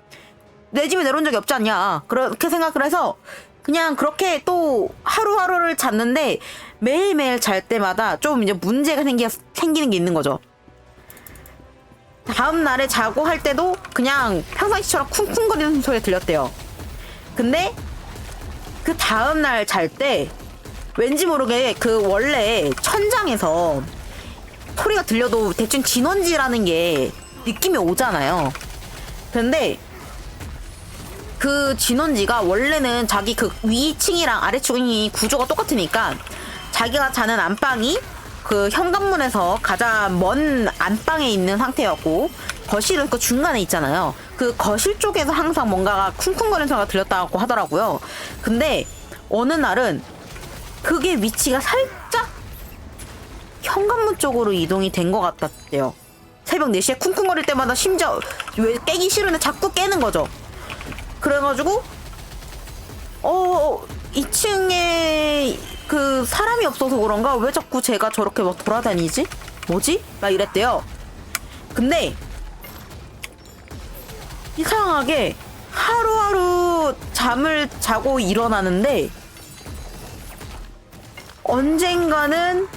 내 집에 내려온 적이 없지 않냐 그렇게 생각을 해서 그냥 그렇게 또 하루하루를 잤는데 매일매일 잘 때마다 좀 이제 문제가 생기는 게 있는 거죠. 다음 날에 자고 할 때도 그냥 평상시처럼 쿵쿵거리는 소리가 들렸대요. 근데 그 다음 날 잘 때 왠지 모르게 그 원래 천장에서 소리가 들려도 대충 진원지라는 게 느낌이 오잖아요. 근데 그 진원지가 원래는 자기 그 위층이랑 아래층이 구조가 똑같으니까 자기가 자는 안방이 그 현관문에서 가장 먼 안방에 있는 상태였고 거실은 그 중간에 있잖아요. 그 거실 쪽에서 항상 뭔가가 쿵쿵거리는 소리가 들렸다고 하더라고요. 근데 어느 날은 그게 위치가 살짝 현관문 쪽으로 이동이 된 것 같았대요. 새벽 4시에 쿵쿵거릴 때마다 심지어 왜 깨기 싫은데 자꾸 깨는 거죠. 그래가지고 2층에 그 사람이 없어서 그런가 왜 자꾸 제가 저렇게 막 돌아다니지? 뭐지? 막 이랬대요. 근데 이상하게 하루하루 잠을 자고 일어나는데 언젠가는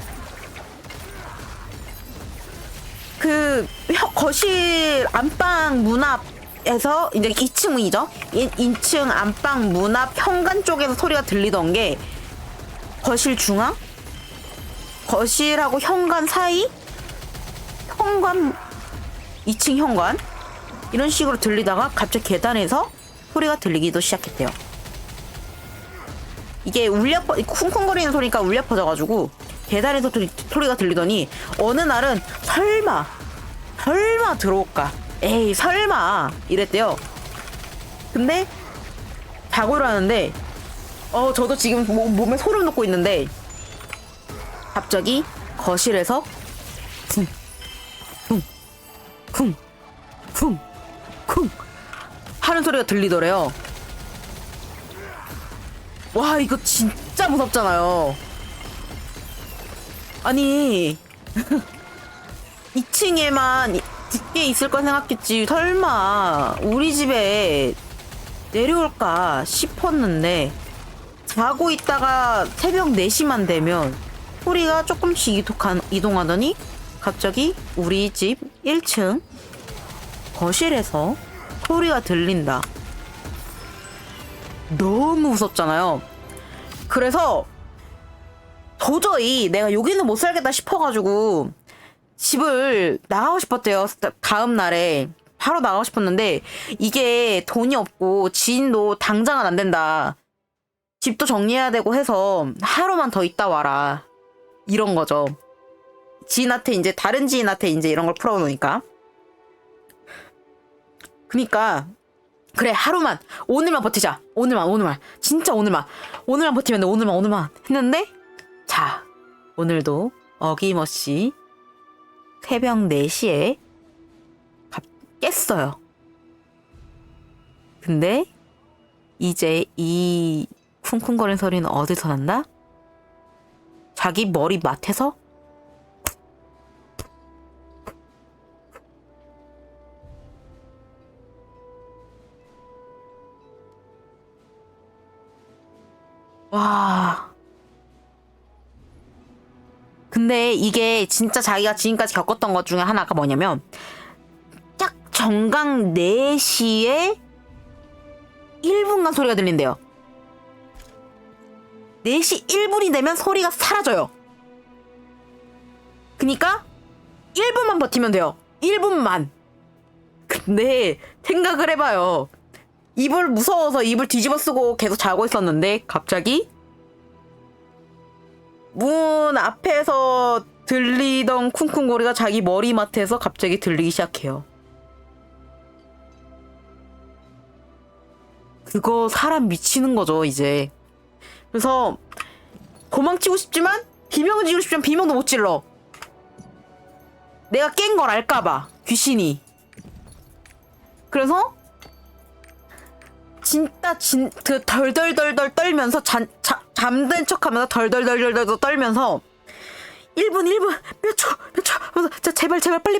그 거실 안방 문 앞에서 이제 2층이죠. 2층 안방 문 앞 현관 쪽에서 소리가 들리던 게 거실 중앙? 거실하고 현관 사이? 현관 2층 현관? 이런 식으로 들리다가 갑자기 계단에서 소리가 들리기도 시작했대요. 이게 쿵쿵거리는 소리니까 울려 퍼져가지고 계단에서 소리가 들리더니 어느 날은 설마 들어올까? 에이 설마 이랬대요. 근데 자고 일어나는데 저도 지금 몸에 소름 돋고 있는데 갑자기 거실에서 쿵쿵쿵쿵쿵 하는 소리가 들리더래요. 와 이거 진짜 무섭잖아요. 아니 2층에만 굳게 있을 거 생각했지 설마 우리 집에 내려올까 싶었는데 자고 있다가 새벽 4시만 되면 소리가 조금씩 이동하더니 갑자기 우리 집 1층 거실에서 소리가 들린다. 너무 무섭잖아요. 그래서 도저히 내가 여기는 못 살겠다 싶어가지고 집을 나가고 싶었대요. 다음 날에 바로 나가고 싶었는데 이게 돈이 없고 지인도 당장은 안 된다. 집도 정리해야 되고 해서 하루만 더 있다 와라. 이런 거죠. 지인한테 이제 다른 지인한테 이제 이런 걸 풀어놓으니까. 그니까 그래 하루만 오늘만 버티자. 오늘만 진짜 오늘만 버티면 돼. 오늘만 했는데 자 오늘도 어김없이 새벽 4시에 깼어요. 근데 이제 이 쿵쿵거리는 소리는 어디서 난다? 자기 머리 맡에서 와. 근데 이게 진짜 자기가 지금까지 겪었던 것 중에 하나가 뭐냐면 딱 정각 4시에 1분간 소리가 들린대요. 4시 1분이 되면 소리가 사라져요. 그니까 1분만 버티면 돼요. 1분만. 근데 생각을 해봐요. 이불 무서워서 이불 뒤집어 쓰고 계속 자고 있었는데 갑자기 문 앞에서 들리던 쿵쿵거리가 자기 머리맡에서 갑자기 들리기 시작해요. 그거 사람 미치는 거죠 이제. 그래서 도망치고 싶지만 비명을 지르고 싶지만 비명도 못 질러. 내가 깬 걸 알까봐. 귀신이. 그래서 진짜 그 덜덜덜덜 떨면서 잠든 척하면서 덜덜덜덜 떨면서 1분 몇 초 하면서 자 제발 빨리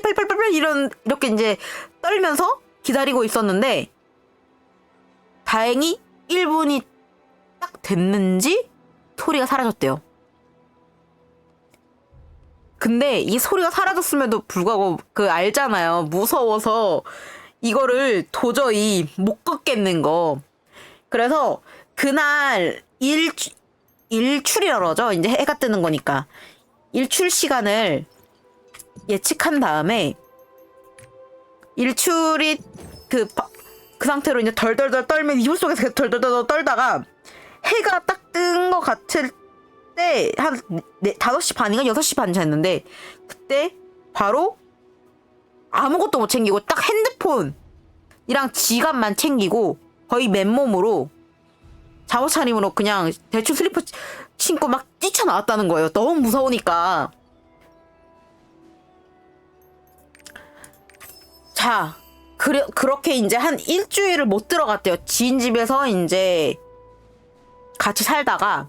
이렇게 이제 떨면서 기다리고 있었는데 다행히 1분이 딱 됐는지 소리가 사라졌대요. 근데 이 소리가 사라졌음에도 불구하고 그 알잖아요. 무서워서 이거를 도저히 못 걷겠는 거. 그래서 그날 일출이라고 그러죠. 이제 해가 뜨는 거니까. 일출 시간을 예측한 다음에 일출이 그 상태로 이제 덜덜덜 떨면 이불 속에서 계속 덜덜덜 떨다가 해가 딱 뜬 것 같을 때 한 5시 반인가 6시 반 됐는데 그때 바로 아무것도 못 챙기고 딱 핸드폰이랑 지갑만 챙기고 거의 맨몸으로 잠옷 차림으로 그냥 대충 슬리퍼 신고 막 뛰쳐나왔다는 거예요. 너무 무서우니까. 자, 그렇게 이제 한 일주일을 못 들어갔대요. 지인 집에서 이제 같이 살다가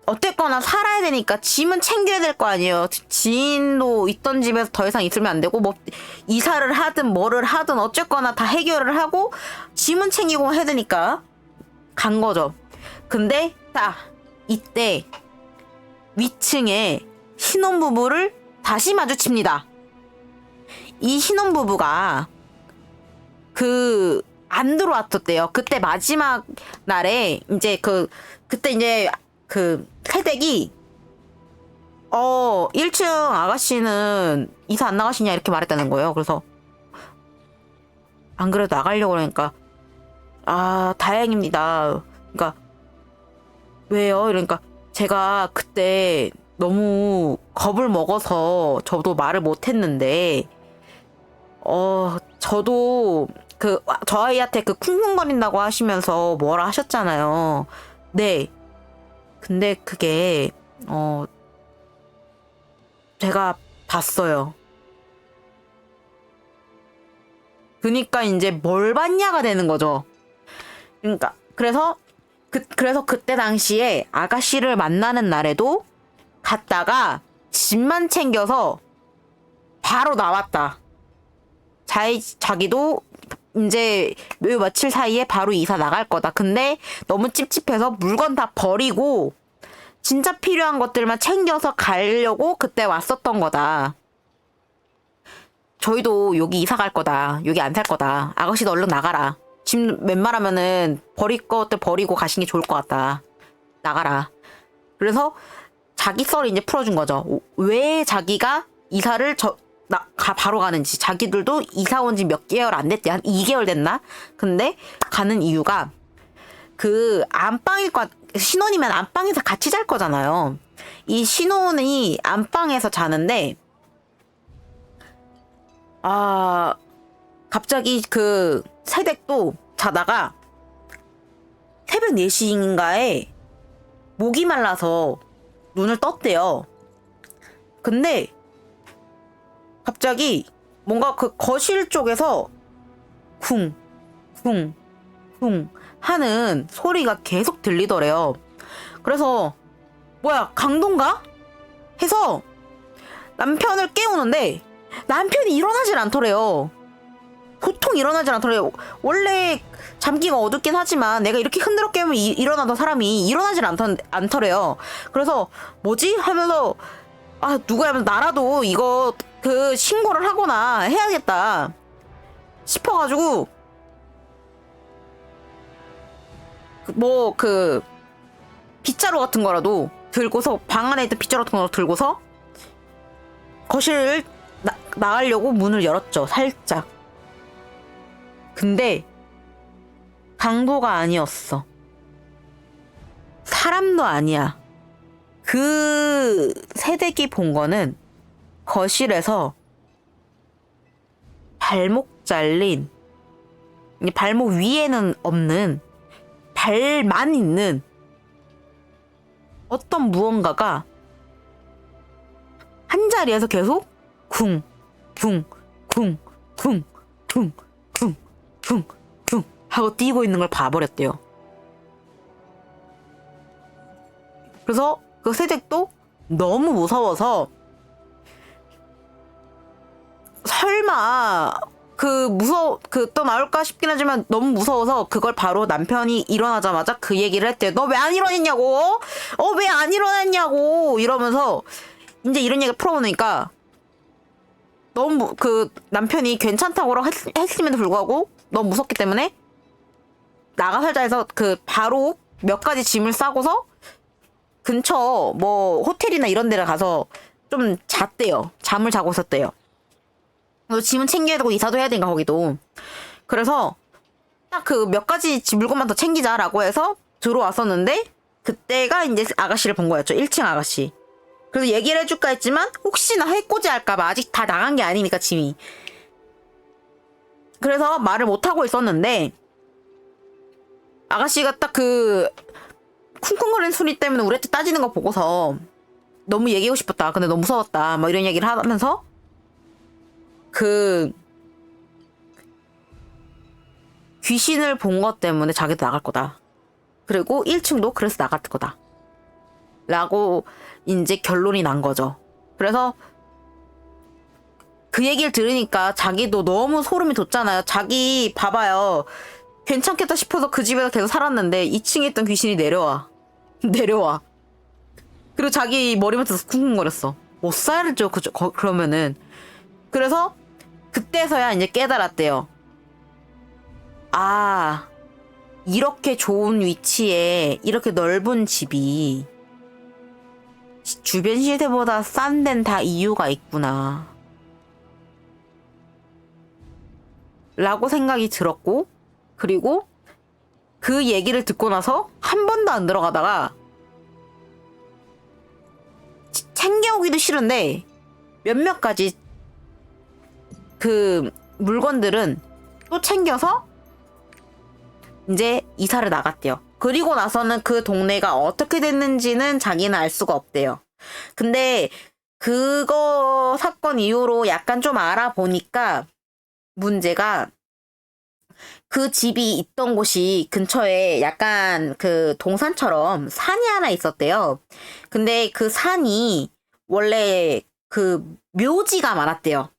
어쨌거나 살아야 되니까 짐은 챙겨야 될 거 아니에요. 지인도 있던 집에서 더 이상 있으면 안 되고 뭐 이사를 하든 뭐를 하든 어쨌거나 다 해결을 하고 짐은 챙기고 해야 되니까 간 거죠. 근데 딱 이때 위층에 신혼부부를 다시 마주칩니다. 이 신혼부부가 안 들어왔었대요. 그때 마지막 날에 이제 그때 이제 새댁이 1층 아가씨는 이사 안 나가시냐 이렇게 말했다는 거예요. 그래서 안 그래도 나가려고 그러니까 다행입니다. 그러니까 왜요? 이러니까 제가 그때 너무 겁을 먹어서 저도 말을 못 했는데 저도 저 아이한테 쿵쿵거린다고 하시면서 뭐라 하셨잖아요. 네. 근데 그게 제가 봤어요. 그니까 이제 뭘 봤냐가 되는 거죠. 그러니까 그래서 그때 당시에 아가씨를 만나는 날에도 갔다가 짐만 챙겨서 바로 나왔다. 자기도 이제 요 며칠 사이에 바로 이사 나갈 거다. 근데 너무 찝찝해서 물건 다 버리고 진짜 필요한 것들만 챙겨서 가려고 그때 왔었던 거다. 저희도 여기 이사 갈 거다. 여기 안 살 거다. 아가씨도 얼른 나가라. 짐 웬만하면은 버릴 것들 버리고 가시는 게 좋을 것 같다. 나가라. 그래서 자기 썰을 이제 풀어준 거죠. 왜 자기가 이사를 바로 가는지. 자기들도 이사 온 지 몇 개월 안 됐대. 한 2개월 됐나? 근데 가는 이유가 신혼이면 안방에서 같이 잘 거잖아요. 이 신혼이 안방에서 자는데 갑자기 새댁도 자다가 새벽 4시인가에 목이 말라서 눈을 떴대요. 근데 갑자기 뭔가 거실 쪽에서 쿵 하는 소리가 계속 들리더래요. 그래서 뭐야 강도인가? 해서 남편을 깨우는데 남편이 일어나질 않더래요. 보통 일어나질 않더래요. 원래 잠기가 어둡긴 하지만 내가 이렇게 흔들어 깨우면 일어나던 사람이 일어나질 않더래요. 그래서 뭐지? 하면서 누구야 하면서 나라도 이거 신고를 하거나 해야겠다 싶어가지고 빗자루 같은 거라도 들고서 방 안에 있던 빗자루 같은 거 들고서 거실을 나가려고 문을 열었죠. 살짝. 근데 강도가 아니었어. 사람도 아니야. 새댁이 본 거는 거실에서 발목 잘린, 발목 위에는 없는 발만 있는 어떤 무언가가 한 자리에서 계속 쿵, 쿵, 쿵, 쿵, 쿵, 쿵 하고 뛰고 있는 걸 봐버렸대요. 그래서 그 새댁도 너무 무서워서 설마 또 나올까 싶긴 하지만 너무 무서워서 그걸 바로 남편이 일어나자마자 그 얘기를 했대요. 너 왜 안 일어났냐고? 왜 안 일어났냐고? 이러면서 이제 이런 얘기를 풀어보니까 너무 그 남편이 괜찮다고 했음에도 불구하고 너무 무섭기 때문에 나가 살자 해서 그 바로 몇 가지 짐을 싸고서 근처 뭐 호텔이나 이런 데를 가서 좀 잤대요. 잠을 자고 있었대요. 짐은 챙겨야 되고 이사도 해야 되니까 거기도. 그래서 딱 그 몇 가지 물건만 더 챙기자라고 해서 들어왔었는데 그때가 이제 아가씨를 본 거였죠. 1층 아가씨. 그래서 얘기를 해줄까 했지만 혹시나 해코지 할까봐 아직 다 나간 게 아니니까 짐이. 그래서 말을 못하고 있었는데 아가씨가 딱 그 쿵쿵거리는 소리 때문에 우리한테 따지는 거 보고서 너무 얘기하고 싶었다. 근데 너무 무서웠다. 뭐 이런 얘기를 하면서 그 귀신을 본 것 때문에 자기도 나갈 거다. 그리고 1층도 그래서 나갈 거다. 라고 이제 결론이 난 거죠. 그래서 그 얘기를 들으니까 자기도 너무 소름이 돋잖아요. 자기 봐봐요. 괜찮겠다 싶어서 그 집에서 계속 살았는데 2층에 있던 귀신이 내려와. 그리고 자기 머리 밑에서 쿵쿵거렸어. 못 살죠. 그러면은. 그래서 그때서야 이제 깨달았대요. 아, 이렇게 좋은 위치에 이렇게 넓은 집이 주변 시세보다 싼 데는 다 이유가 있구나. 라고 생각이 들었고, 그리고 그 얘기를 듣고 나서 한 번도 안 들어가다가 챙겨오기도 싫은데 몇몇 가지 그 물건들은 또 챙겨서 이제 이사를 나갔대요. 그리고 나서는 그 동네가 어떻게 됐는지는 자기는 알 수가 없대요. 근데 그거 사건 이후로 약간 좀 알아보니까 문제가 그 집이 있던 곳이 근처에 약간 그 동산처럼 산이 하나 있었대요. 근데 그 산이 원래 그 묘지가 많았대요.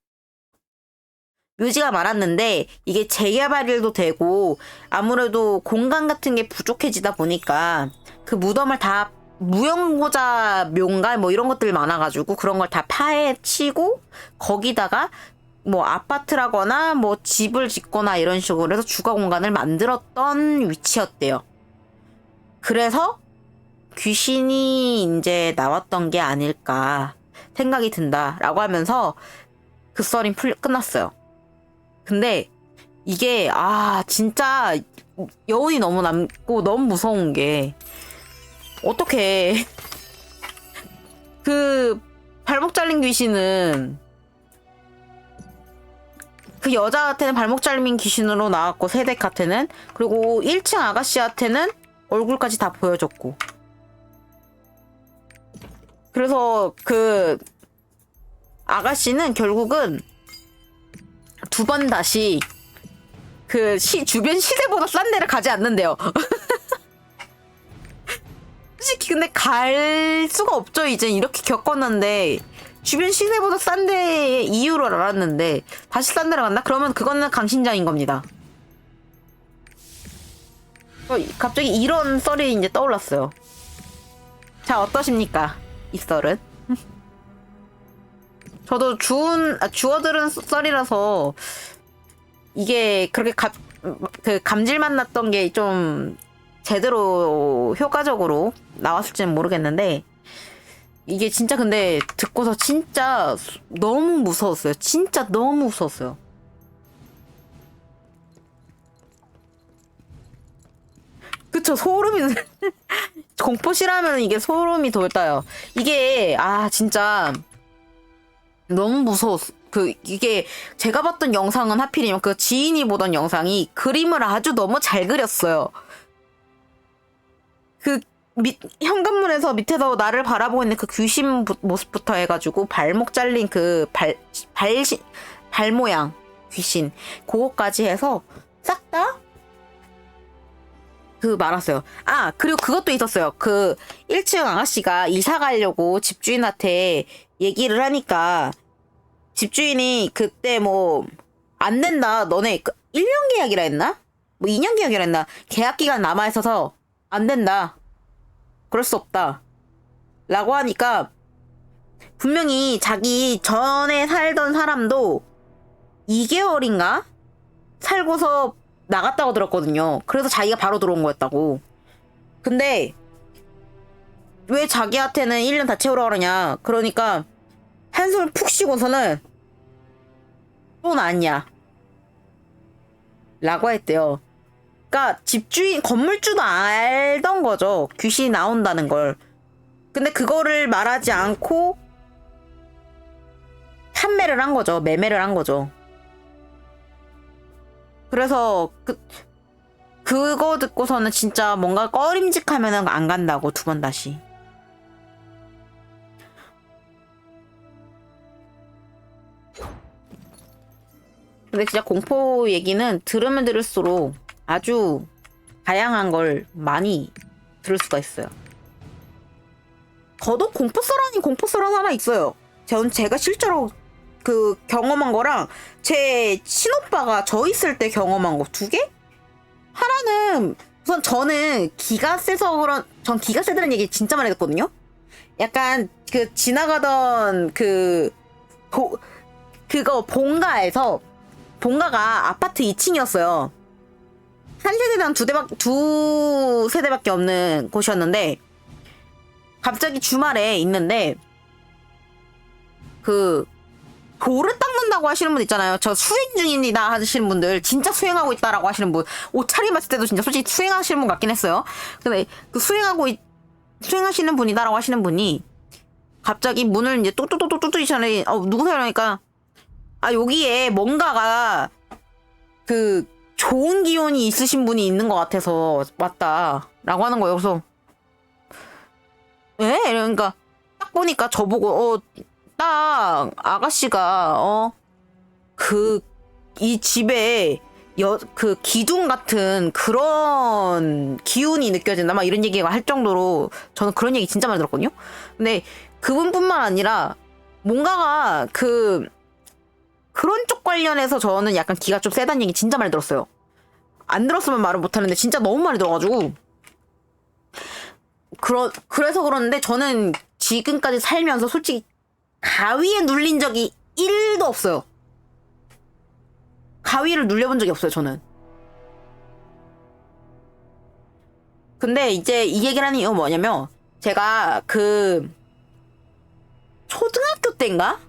묘지가 많았는데 이게 재개발도 되고 아무래도 공간 같은 게 부족해지다 보니까 그 무덤을 다 무형고자 묘인가 뭐 이런 것들이 많아가지고 그런 걸 다 파헤치고 거기다가 뭐 아파트라거나 뭐 집을 짓거나 이런 식으로 해서 주거 공간을 만들었던 위치였대요. 그래서 귀신이 이제 나왔던 게 아닐까 생각이 든다라고 하면서 그 썰이 끝났어요. 근데 이게 진짜 여운이 너무 남고 너무 무서운 게 어떻게 그 발목 잘린 귀신은 그 여자한테는 발목 잘린 귀신으로 나왔고 세댁한테는 그리고 1층 아가씨한테는 얼굴까지 다 보여줬고 그래서 그 아가씨는 결국은 2번 다시 그 주변 시세보다 싼 데를 가지 않는데요. 솔직히 근데 갈 수가 없죠. 이제 이렇게 겪었는데 주변 시세보다 싼 데의 이유를 알았는데 다시 싼 데를 갔나? 그러면 그거는 강신장인 겁니다. 갑자기 이런 썰이 이제 떠올랐어요. 자, 어떠십니까? 이 썰은? 저도 주워들은 썰이라서 이게 그렇게 감질만 났던 게 좀 제대로 효과적으로 나왔을지는 모르겠는데 이게 진짜 근데 듣고서 진짜 너무 무서웠어요. 진짜 너무 무서웠어요. 그쵸, 소름이 공포 싫어하면 이게 소름이 돋아요. 이게 진짜 너무 무서웠어. 이게 제가 봤던 영상은 하필이면 그 지인이 보던 영상이 그림을 아주 너무 잘 그렸어요. 그 현관문에서 밑에서 나를 바라보고 있는 그 귀신 모습부터 해가지고 발목 잘린 그 발 모양 귀신 그거까지 해서 싹 다 그 말았어요. 아, 그리고 그것도 있었어요. 그 1층 아가씨가 이사 가려고 집주인한테 얘기를 하니까 집주인이 그때 뭐 안 된다. 너네 1년 계약이라 했나? 뭐 2년 계약이라 했나? 계약 기간 남아 있어서 안 된다. 그럴 수 없다. 라고 하니까 분명히 자기 전에 살던 사람도 2개월인가 살고서 나갔다고 들었거든요. 그래서 자기가 바로 들어온 거였다고. 근데 왜 자기한테는 1년 다 채우라 그러냐. 그러니까 한숨을 푹 쉬고서는 돈 아니야 라고 했대요. 그러니까 집주인 건물주도 알던 거죠. 귀신이 나온다는 걸. 근데 그거를 말하지 않고 판매를 한 거죠. 매매를 한 거죠. 그래서 그거 듣고서는 진짜 뭔가 꺼림직하면은 안 간다고 두 번 다시. 근데 진짜 공포 얘기는 들으면 들을수록 아주 다양한 걸 많이 들을 수가 있어요. 저도 공포썰 아닌 공포썰 하나 있어요. 제가 실제로 그 경험한 거랑 제 친오빠가 저 있을 때 경험한 거 2개? 하나는 우선 저는 기가 세서 전 기가 세다는 얘기 진짜 많이 듣거든요. 약간 그 지나가던 그거 본가가 아파트 2층이었어요. 한 세대당 두 세대밖에 없는 곳이었는데 갑자기 주말에 있는데 그 돌을 닦는다고 하시는 분 있잖아요. 저 수행 중입니다 하시는 분들, 진짜 수행하고 있다라고 하시는 분, 옷차림 봤을 때도 진짜 솔직히 수행하시는 분 같긴 했어요. 근데 그 수행하시는 분이다라고 하시는 분이 갑자기 문을 이제 뚜뚜뚜뚜뚜뚜이잖아요. 누구세요? 그러니까 여기에 뭔가가 그 좋은 기운이 있으신 분이 있는 것 같아서 왔다라고 하는 거예요. 그래서 예? 그러니까 딱 보니까 저보고 딱 아가씨가 이 집에 그 기둥 같은 그런 기운이 느껴진다 막 이런 얘기가 할 정도로 저는 그런 얘기 진짜 많이 들었거든요. 근데 그분뿐만 아니라 뭔가가 그런 쪽 관련해서 저는 약간 기가 좀 세다는 얘기 진짜 많이 들었어요. 안 들었으면 말을 못하는데 진짜 너무 많이 들어가지고 그래서 그러는데 저는 지금까지 살면서 솔직히 가위에 눌린 적이 1도 없어요. 가위를 눌려본 적이 없어요, 저는. 근데 이제 이 얘기를 하는 이유가 뭐냐면 제가 초등학교 때인가?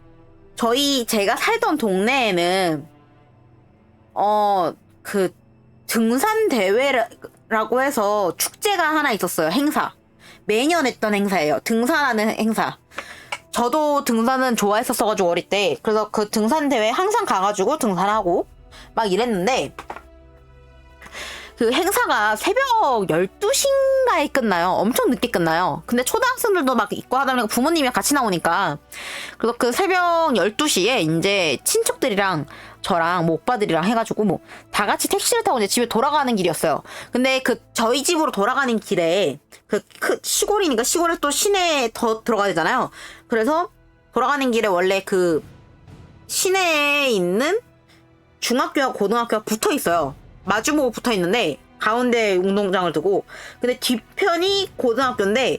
제가 살던 동네에는 등산 대회라고 해서 축제가 하나 있었어요. 행사. 매년 했던 행사예요. 등산하는 행사. 저도 등산은 좋아했었어가지고 어릴 때. 그래서 그 등산 대회 항상 가가지고 등산하고 막 이랬는데 그 행사가 새벽 12시인가에 끝나요. 엄청 늦게 끝나요. 근데 초등학생들도 막 있고 하다 보니까 부모님이랑 같이 나오니까. 그래서 그 새벽 12시에 이제 친척들이랑 저랑 뭐 오빠들이랑 해가지고 뭐 다 같이 택시를 타고 이제 집에 돌아가는 길이었어요. 근데 저희 집으로 돌아가는 길에 시골이니까 시골에 또 시내에 더 들어가야 되잖아요. 그래서 돌아가는 길에 원래 그 시내에 있는 중학교와 고등학교가 붙어 있어요. 마주보고 붙어 있는데 가운데 운동장을 두고. 근데 뒤편이 고등학교인데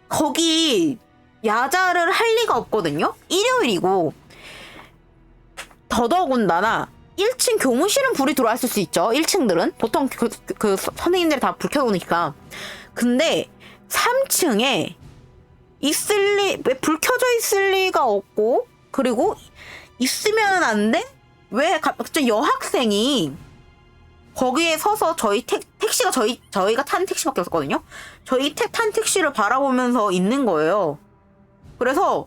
거기 야자를 할 리가 없거든요. 일요일이고. 더더군다나 1층 교무실은 불이 들어왔을 수 있죠. 1층들은 보통 그 선생님들이 다 불 켜놓으니까. 근데 3층에 왜 불 켜져 있을 리가 없고, 그리고 있으면 안 돼? 왜 갑자기 여학생이 거기에 서서 택시가 저희가 탄 택시밖에 없었거든요. 저희 탄 택시를 바라보면서 있는 거예요. 그래서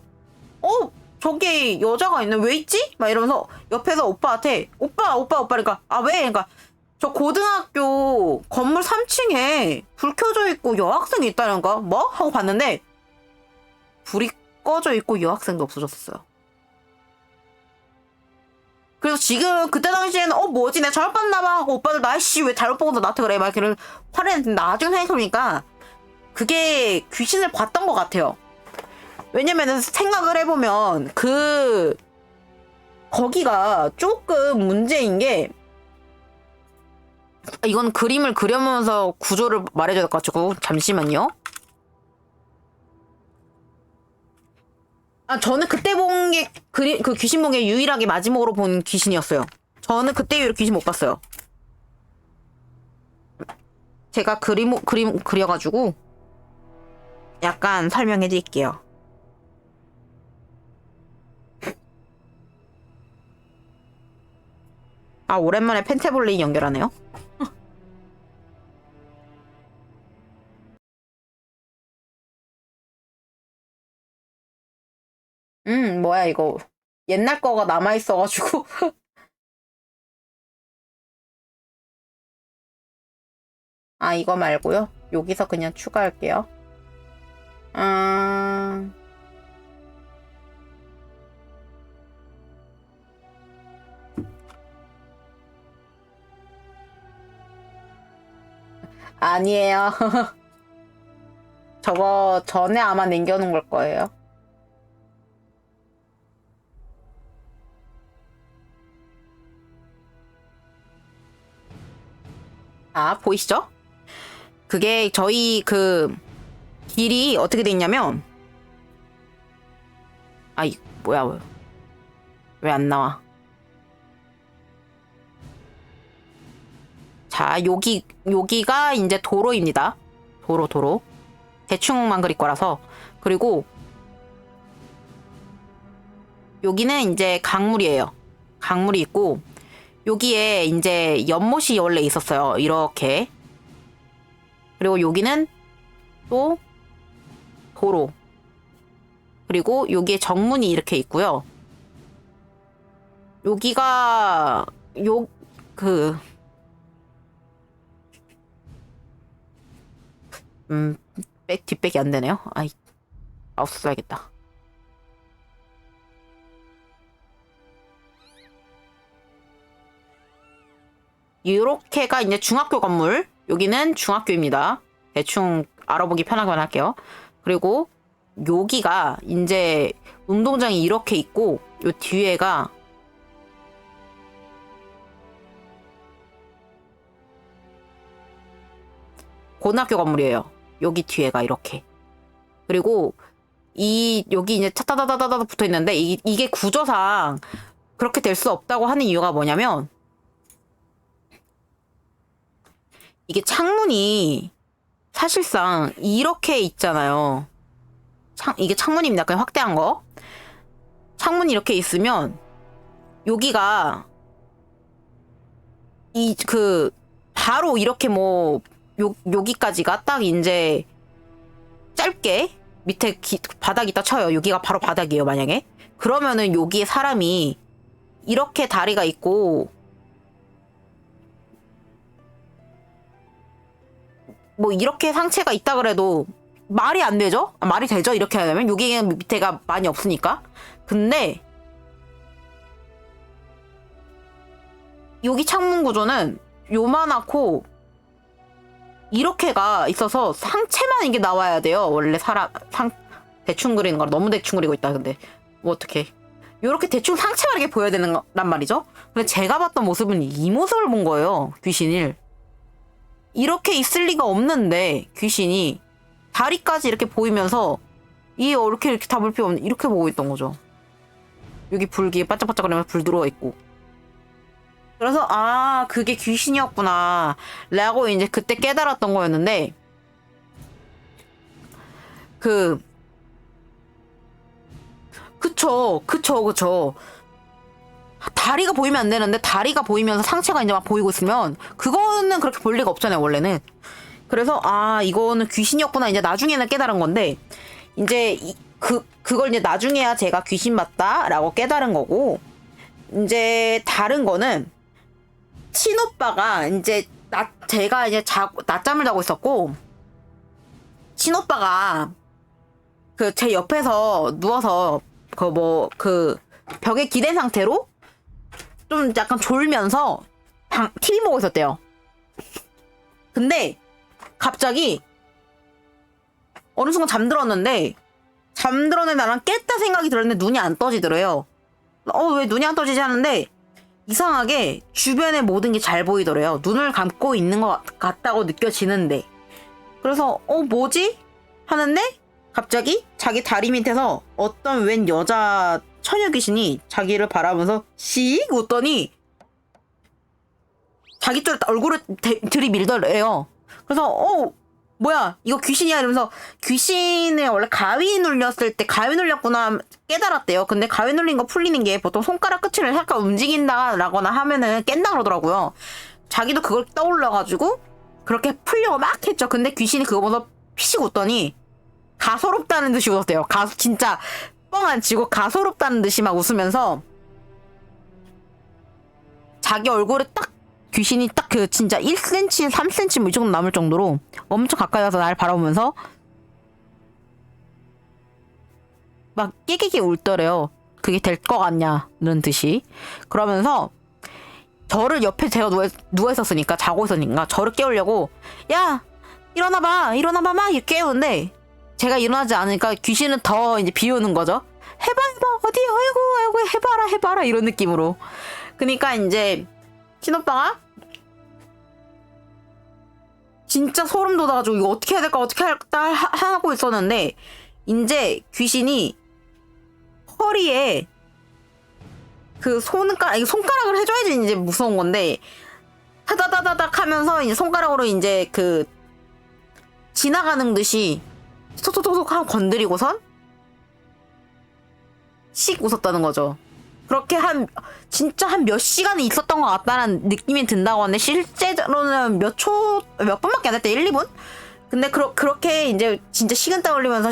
저기 여자가 있네. 왜 있지? 막 이러면서 옆에서 오빠한테 오빠 그러니까 왜? 그러니까 저 고등학교 건물 3층에 불 켜져 있고 여학생이 있다는가? 뭐? 하고 봤는데 불이 꺼져 있고 여학생도 없어졌어요. 그래서 지금 그때 당시에는 뭐지 내가 잘못 봤나 봐 하고 오빠들 나이씨 왜 잘못 보고서 나한테 그래 막 이렇게 화를 냈는데 나중에 생각해보니까 그게 귀신을 봤던 것 같아요. 왜냐면은 생각을 해보면 거기가 조금 문제인 게 이건 그림을 그려면서 구조를 말해줘야 될 것 같고 잠시만요. 저는 그때 본 게 그 귀신 본 게 유일하게 마지막으로 본 귀신이었어요. 저는 그때 이후로 귀신 못 봤어요. 제가 그림 그려가지고 약간 설명해 드릴게요. 오랜만에 펜타블레인 연결하네요. 뭐야 이거 옛날 거가 남아있어가지고 이거 말고요. 여기서 그냥 추가할게요. 아니에요. 저거 전에 아마 남겨놓은 걸 거예요. 보이시죠? 그게 저희 길이 어떻게 돼 있냐면 뭐야 왜 안 나와? 자 여기가 이제 도로입니다. 도로 대충만 그릴 거라서. 그리고 여기는 이제 강물이에요. 강물이 있고 여기에 이제 연못이 원래 있었어요. 이렇게. 그리고 여기는 또 도로. 그리고 여기에 정문이 이렇게 있고요. 여기가 뒷백이 안 되네요. 마우스 써야겠다. 이렇게가 이제 중학교 건물. 여기는 중학교입니다. 대충 알아보기 편하게만 할게요. 그리고 여기가 이제 운동장이 이렇게 있고 요 뒤에가 고등학교 건물이에요. 여기 뒤에가 이렇게. 그리고 여기 이제 차다다다다다 붙어 있는데 이게 구조상 그렇게 될 수 없다고 하는 이유가 뭐냐면 이게 창문이 사실상 이렇게 있잖아요. 이게 창문입니다. 그냥 확대한 거. 창문이 이렇게 있으면 여기가 바로 이렇게 여기까지가 딱 이제 짧게 밑에 바닥이 딱 쳐요. 여기가 바로 바닥이에요, 만약에. 그러면은 여기에 사람이 이렇게 다리가 있고 이렇게 상체가 있다 그래도 말이 안 되죠? 말이 되죠? 이렇게 하려면 여기 밑에가 많이 없으니까. 근데 여기 창문 구조는 요만하고 이렇게가 있어서 상체만 이게 나와야 돼요. 원래 대충 그리는 거라 너무 대충 그리고 있다. 근데 어떡해. 요렇게 대충 상체만 이렇게 보여야 되는 거란 말이죠. 근데 제가 봤던 모습은 이 모습을 본 거예요. 귀신을. 이렇게 있을 리가 없는데 귀신이 다리까지 이렇게 보이면서 이렇게 다 볼 필요 없는 이렇게 보고 있던 거죠. 여기 불기에 반짝반짝거리면서 불 들어와 있고. 그래서 그게 귀신이었구나 라고 이제 그때 깨달았던 거였는데 그쵸. 다리가 보이면 안 되는데 다리가 보이면서 상체가 이제 막 보이고 있으면 그거는 그렇게 볼 리가 없잖아요, 원래는. 그래서 이거는 귀신이었구나 이제 나중에는 깨달은 건데 이제 그걸 이제 나중에야 제가 귀신 맞다라고 깨달은 거고 이제 다른 거는 친오빠가 이제 제가 이제 낮잠을 자고 있었고 친오빠가 제 옆에서 누워서 벽에 기댄 상태로 좀 약간 졸면서 TV 보고 있었대요. 근데 갑자기 어느 순간 잠들었는데 나랑 깼다 생각이 들었는데 눈이 안 떠지더래요. 왜 눈이 안 떠지지 하는데 이상하게 주변의 모든 게 잘 보이더래요. 눈을 감고 있는 것 같다고 느껴지는데. 그래서 뭐지? 하는데 갑자기 자기 다리 밑에서 어떤 웬 여자 처녀 귀신이 자기를 바라보면서 씩 웃더니 자기 쪽 얼굴을 들이밀더래요. 그래서 뭐야 이거 귀신이야 이러면서 귀신을 원래 가위 눌렸을 때 가위 눌렸구나 깨달았대요. 근데 가위 눌린 거 풀리는 게 보통 손가락 끝을 약간 움직인다라거나 하면은 깬다 그러더라고요. 자기도 그걸 떠올려가지고 그렇게 풀려고 막 했죠. 근데 귀신이 그거 보면서 피식 웃더니 가소롭다는 듯이 웃었대요. 진짜 뻥 안 치고 가소롭다는 듯이 막 웃으면서 자기 얼굴에 딱 귀신이 딱 그 진짜 1cm, 3cm 뭐 이 정도 남을 정도로 엄청 가까이 와서 날 바라보면서 막 깨개게 울더래요. 그게 될 것 같냐는 듯이. 그러면서 저를 옆에 제가 누워 있었으니까 자고 있었으니까 저를 깨우려고 야 일어나봐 막 이렇게 깨우는데 제가 일어나지 않으니까 귀신은 더 이제 비우는 거죠. 해봐 어디 아이고 해봐라 이런 느낌으로. 그러니까 이제 친오빠가 진짜 소름 돋아가지고 이거 어떻게 해야 될까 하고 있었는데 이제 귀신이 허리에 그 손가락을 해줘야지 이제 무서운 건데 타다다다닥 하면서 이제 손가락으로 이제 그 지나가는 듯이 톡톡톡톡 하고 건드리고선 씩 웃었다는 거죠. 그렇게 진짜 한 몇 시간이 있었던 것 같다는 느낌이 든다고 하는데 실제로는 몇 분밖에 안 됐대. 1, 2분? 근데 그렇게 이제 진짜 식은땀 흘리면서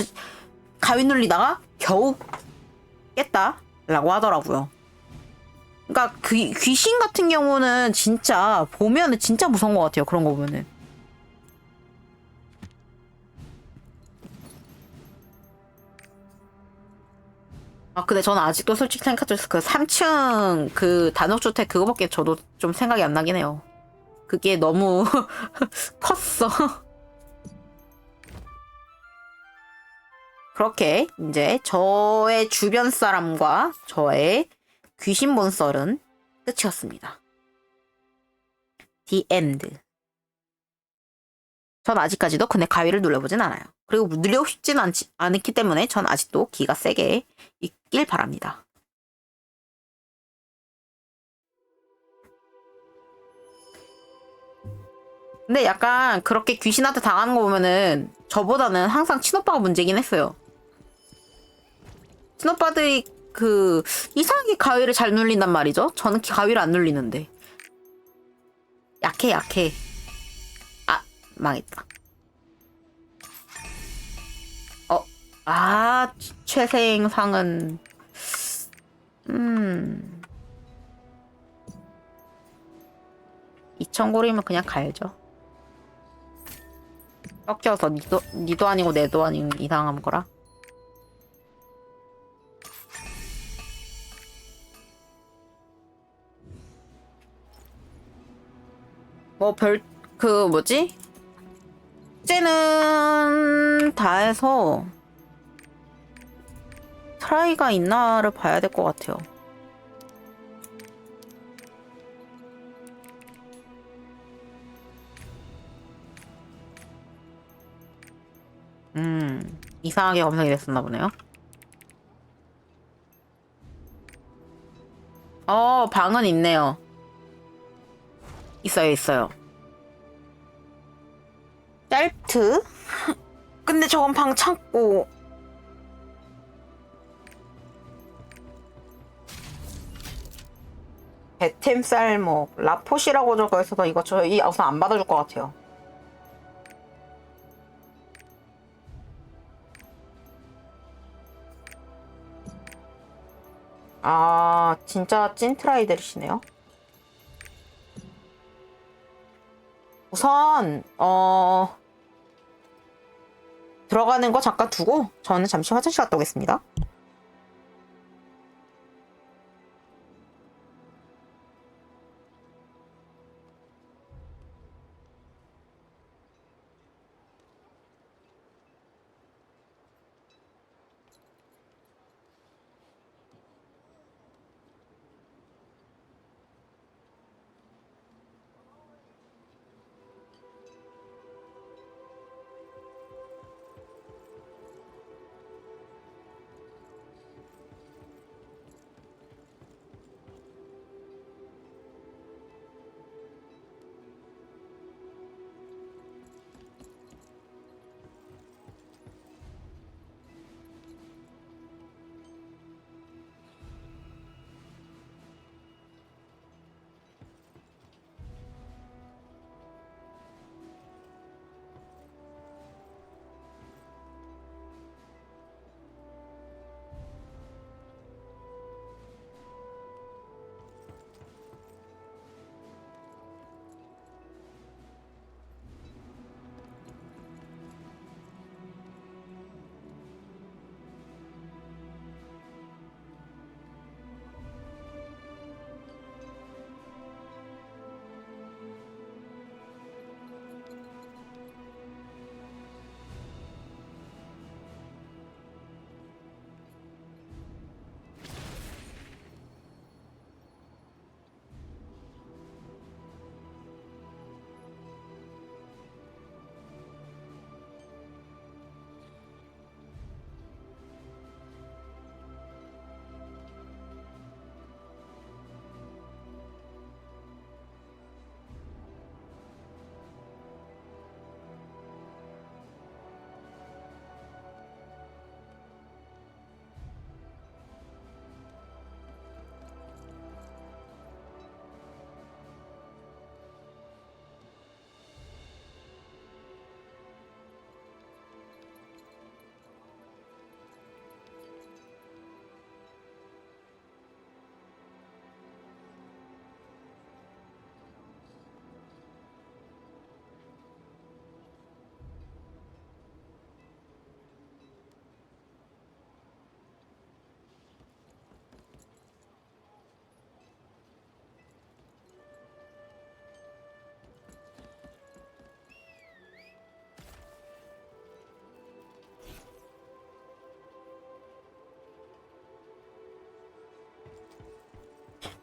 가위 눌리다가 겨우 깼다라고 하더라고요. 그러니까 귀신 같은 경우는 진짜 보면은 진짜 무서운 것 같아요. 그런 거 보면은. 근데 저는 아직도 솔직히 생각해서 그 3층 그 단독주택 그거밖에 저도 좀 생각이 안 나긴 해요. 그게 너무 컸어. 그렇게 이제 저의 주변 사람과 저의 귀신 본 썰은 끝이었습니다. The end. 전 아직까지도 근데 가위를 눌려보진 않아요. 그리고 눌리고 싶진 않기 때문에 전 아직도 기가 세게 있길 바랍니다. 근데 약간 그렇게 귀신한테 당하는 거 보면은 저보다는 항상 친오빠가 문제긴 했어요. 친오빠들이 이상하게 가위를 잘 눌린단 말이죠. 저는 가위를 안 눌리는데. 약해. 망했다. 최생상은 2,000골이면 그냥 갈죠. 꺾여서 니도 아니고 내도 아닌 이상한 거라. 뭐지? 숙제는 다 해서 트라이가 있나를 봐야 될 것 같아요. 이상하게 검색이 됐었나 보네요. 방은 있네요. 있어요. 짤트? 근데 저건 방 창고. 배템 쌀목 라포시라고 적어 있어서 이거 저희 우선 안 받아줄 것 같아요. 진짜 찐트라이들이시네요. 우선 들어가는 거 잠깐 두고 저는 잠시 화장실 갔다 오겠습니다.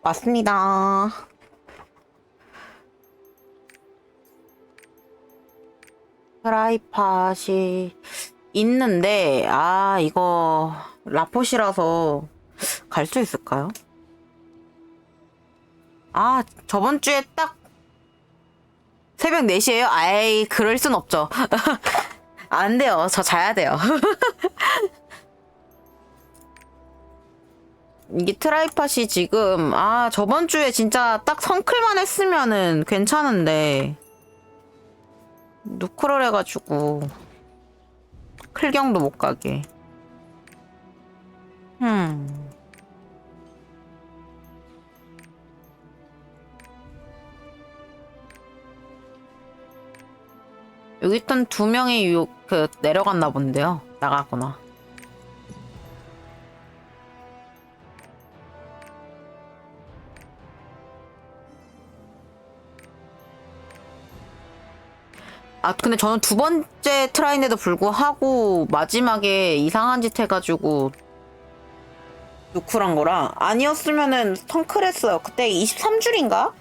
맞습니다. 트라이팟이 있는데, 이거 라포시라서 갈 수 있을까요? 저번 주에 딱 새벽 4시에요? 아이, 그럴 순 없죠. 안 돼요. 저 자야 돼요. 이게 트라이팟이 지금, 저번 주에 진짜 딱 성클만 했으면은 괜찮은데, 누크를 해가지고, 클경도 못 가게. 여기 있던 2명이 내려갔나 본데요. 나가거나. 근데 저는 2번째 트라이인데도 불구하고 마지막에 이상한 짓 해가지고 누쿨한 거라. 아니었으면은 텅클했어요. 그때 23줄인가?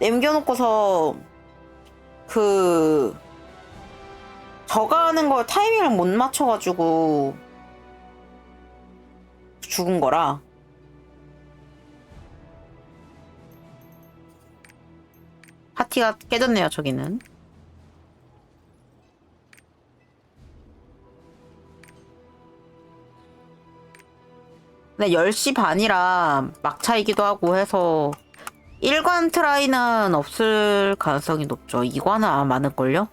남겨놓고서 저가 하는 걸 타이밍을 못 맞춰가지고 죽은 거라. 파티가 깨졌네요, 저기는. 근데 10시 반이라 막차이기도 하고 해서 1관 트라이는 없을 가능성이 높죠. 2관은 아마 많을걸요?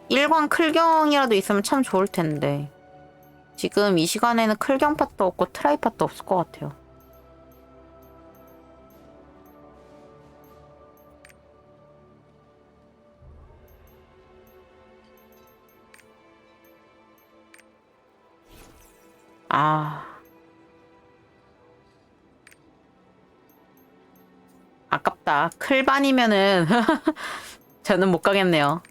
일관 클경이라도 있으면 참 좋을 텐데 지금 이 시간에는 클경 팟도 없고 트라이 팟도 없을 것 같아요. 아깝다. 클반이면은 저는 못 가겠네요.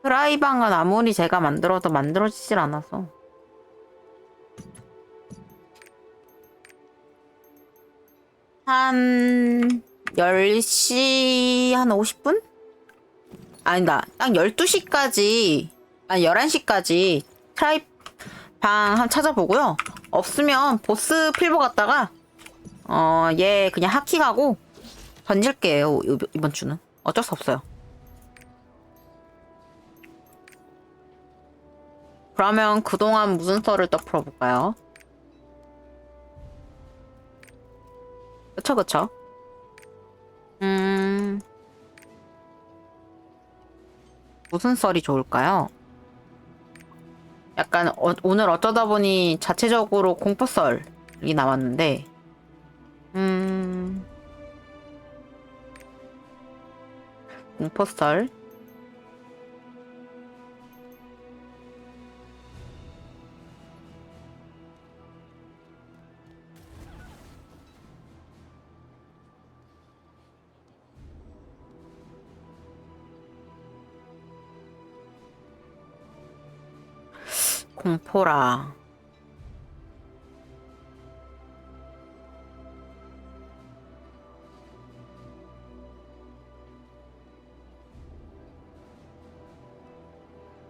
프라이방은 아무리 제가 만들어도 만들어지질 않아서. 한 10시 한 50분? 아니다. 딱 12시까지 11시까지 트라이 방 한번 찾아보고요. 없으면 보스 필보 갔다가 얘 그냥 하킹하고 던질게요. 이번 주는. 어쩔 수 없어요. 그러면 그동안 무슨 썰을 또 풀어볼까요? 그쵸. 무슨 썰이 좋을까요? 약간 오늘 어쩌다 보니 자체적으로 공포 썰이 나왔는데 공포 썰 공포라.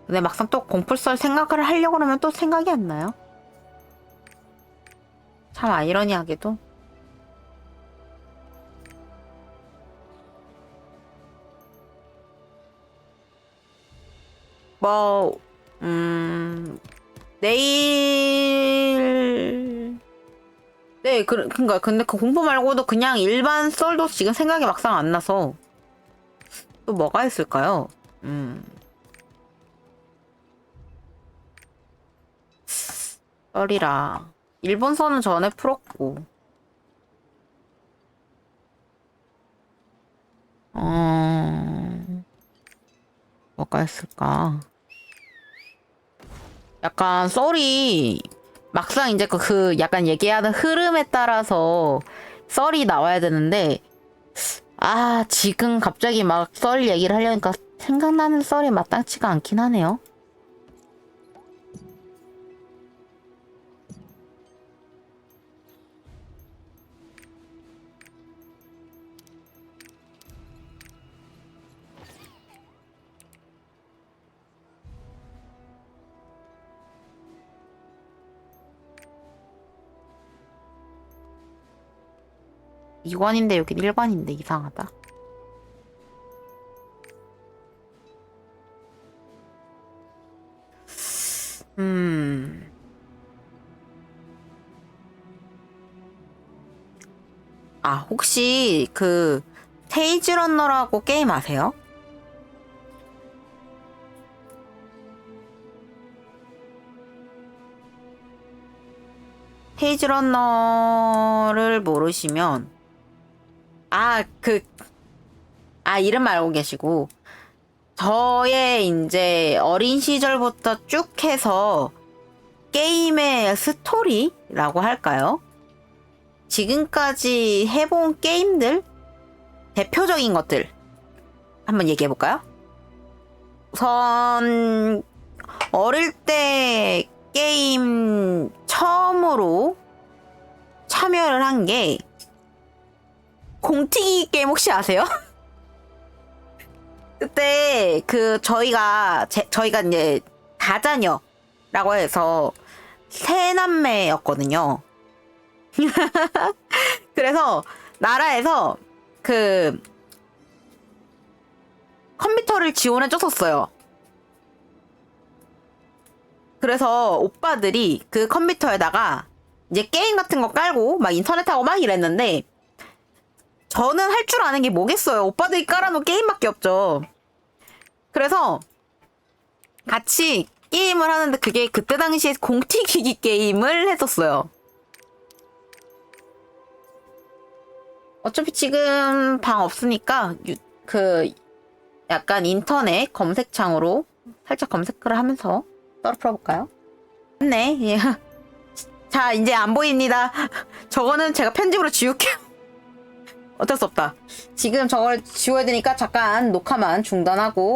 근데 막상 또 공포썰 생각을 하려고 그러면 또 생각이 안 나요. 참 아이러니하게도. 뭐, 내일, 네, 그니까, 근데 그 공포 말고도 그냥 일반 썰도 지금 생각이 막상 안 나서, 또 뭐가 있을까요? 썰이라. 일본서는 전에 풀었고, 뭐가 있을까? 약간 썰이 막상 이제 그 약간 얘기하는 흐름에 따라서 썰이 나와야 되는데 지금 갑자기 막 썰 얘기를 하려니까 생각나는 썰이 마땅치가 않긴 하네요. 이관인데 여긴 1관인데 이상하다. 혹시 그 테이즈 런너라고 게임 아세요? 테이즈 런너를 모르시면 이름 알고 계시고 저의 이제 어린 시절부터 쭉 해서 게임의 스토리라고 할까요? 지금까지 해본 게임들 대표적인 것들 한번 얘기해 볼까요? 우선 어릴 때 게임 처음으로 참여를 한 게 공튀기 게임 혹시 아세요? 그때 그 저희가 이제 다자녀라고 해서 세 남매였거든요. 그래서 나라에서 그 컴퓨터를 지원해 줬었어요. 그래서 오빠들이 그 컴퓨터에다가 이제 게임 같은 거 깔고 막 인터넷하고 막 이랬는데 저는 할 줄 아는 게 뭐겠어요. 오빠들이 깔아놓은 게임밖에 없죠. 그래서 같이 게임을 하는데 그게 그때 당시에 공튀기기 게임을 했었어요. 어차피 지금 방 없으니까 그 약간 인터넷 검색창으로 살짝 검색을 하면서 썰을 풀어볼까요? 맞네. 예. 자, 이제 안 보입니다. 저거는 제가 편집으로 지울게요. 어쩔 수 없다. 지금 저걸 지워야 되니까 잠깐 녹화만 중단하고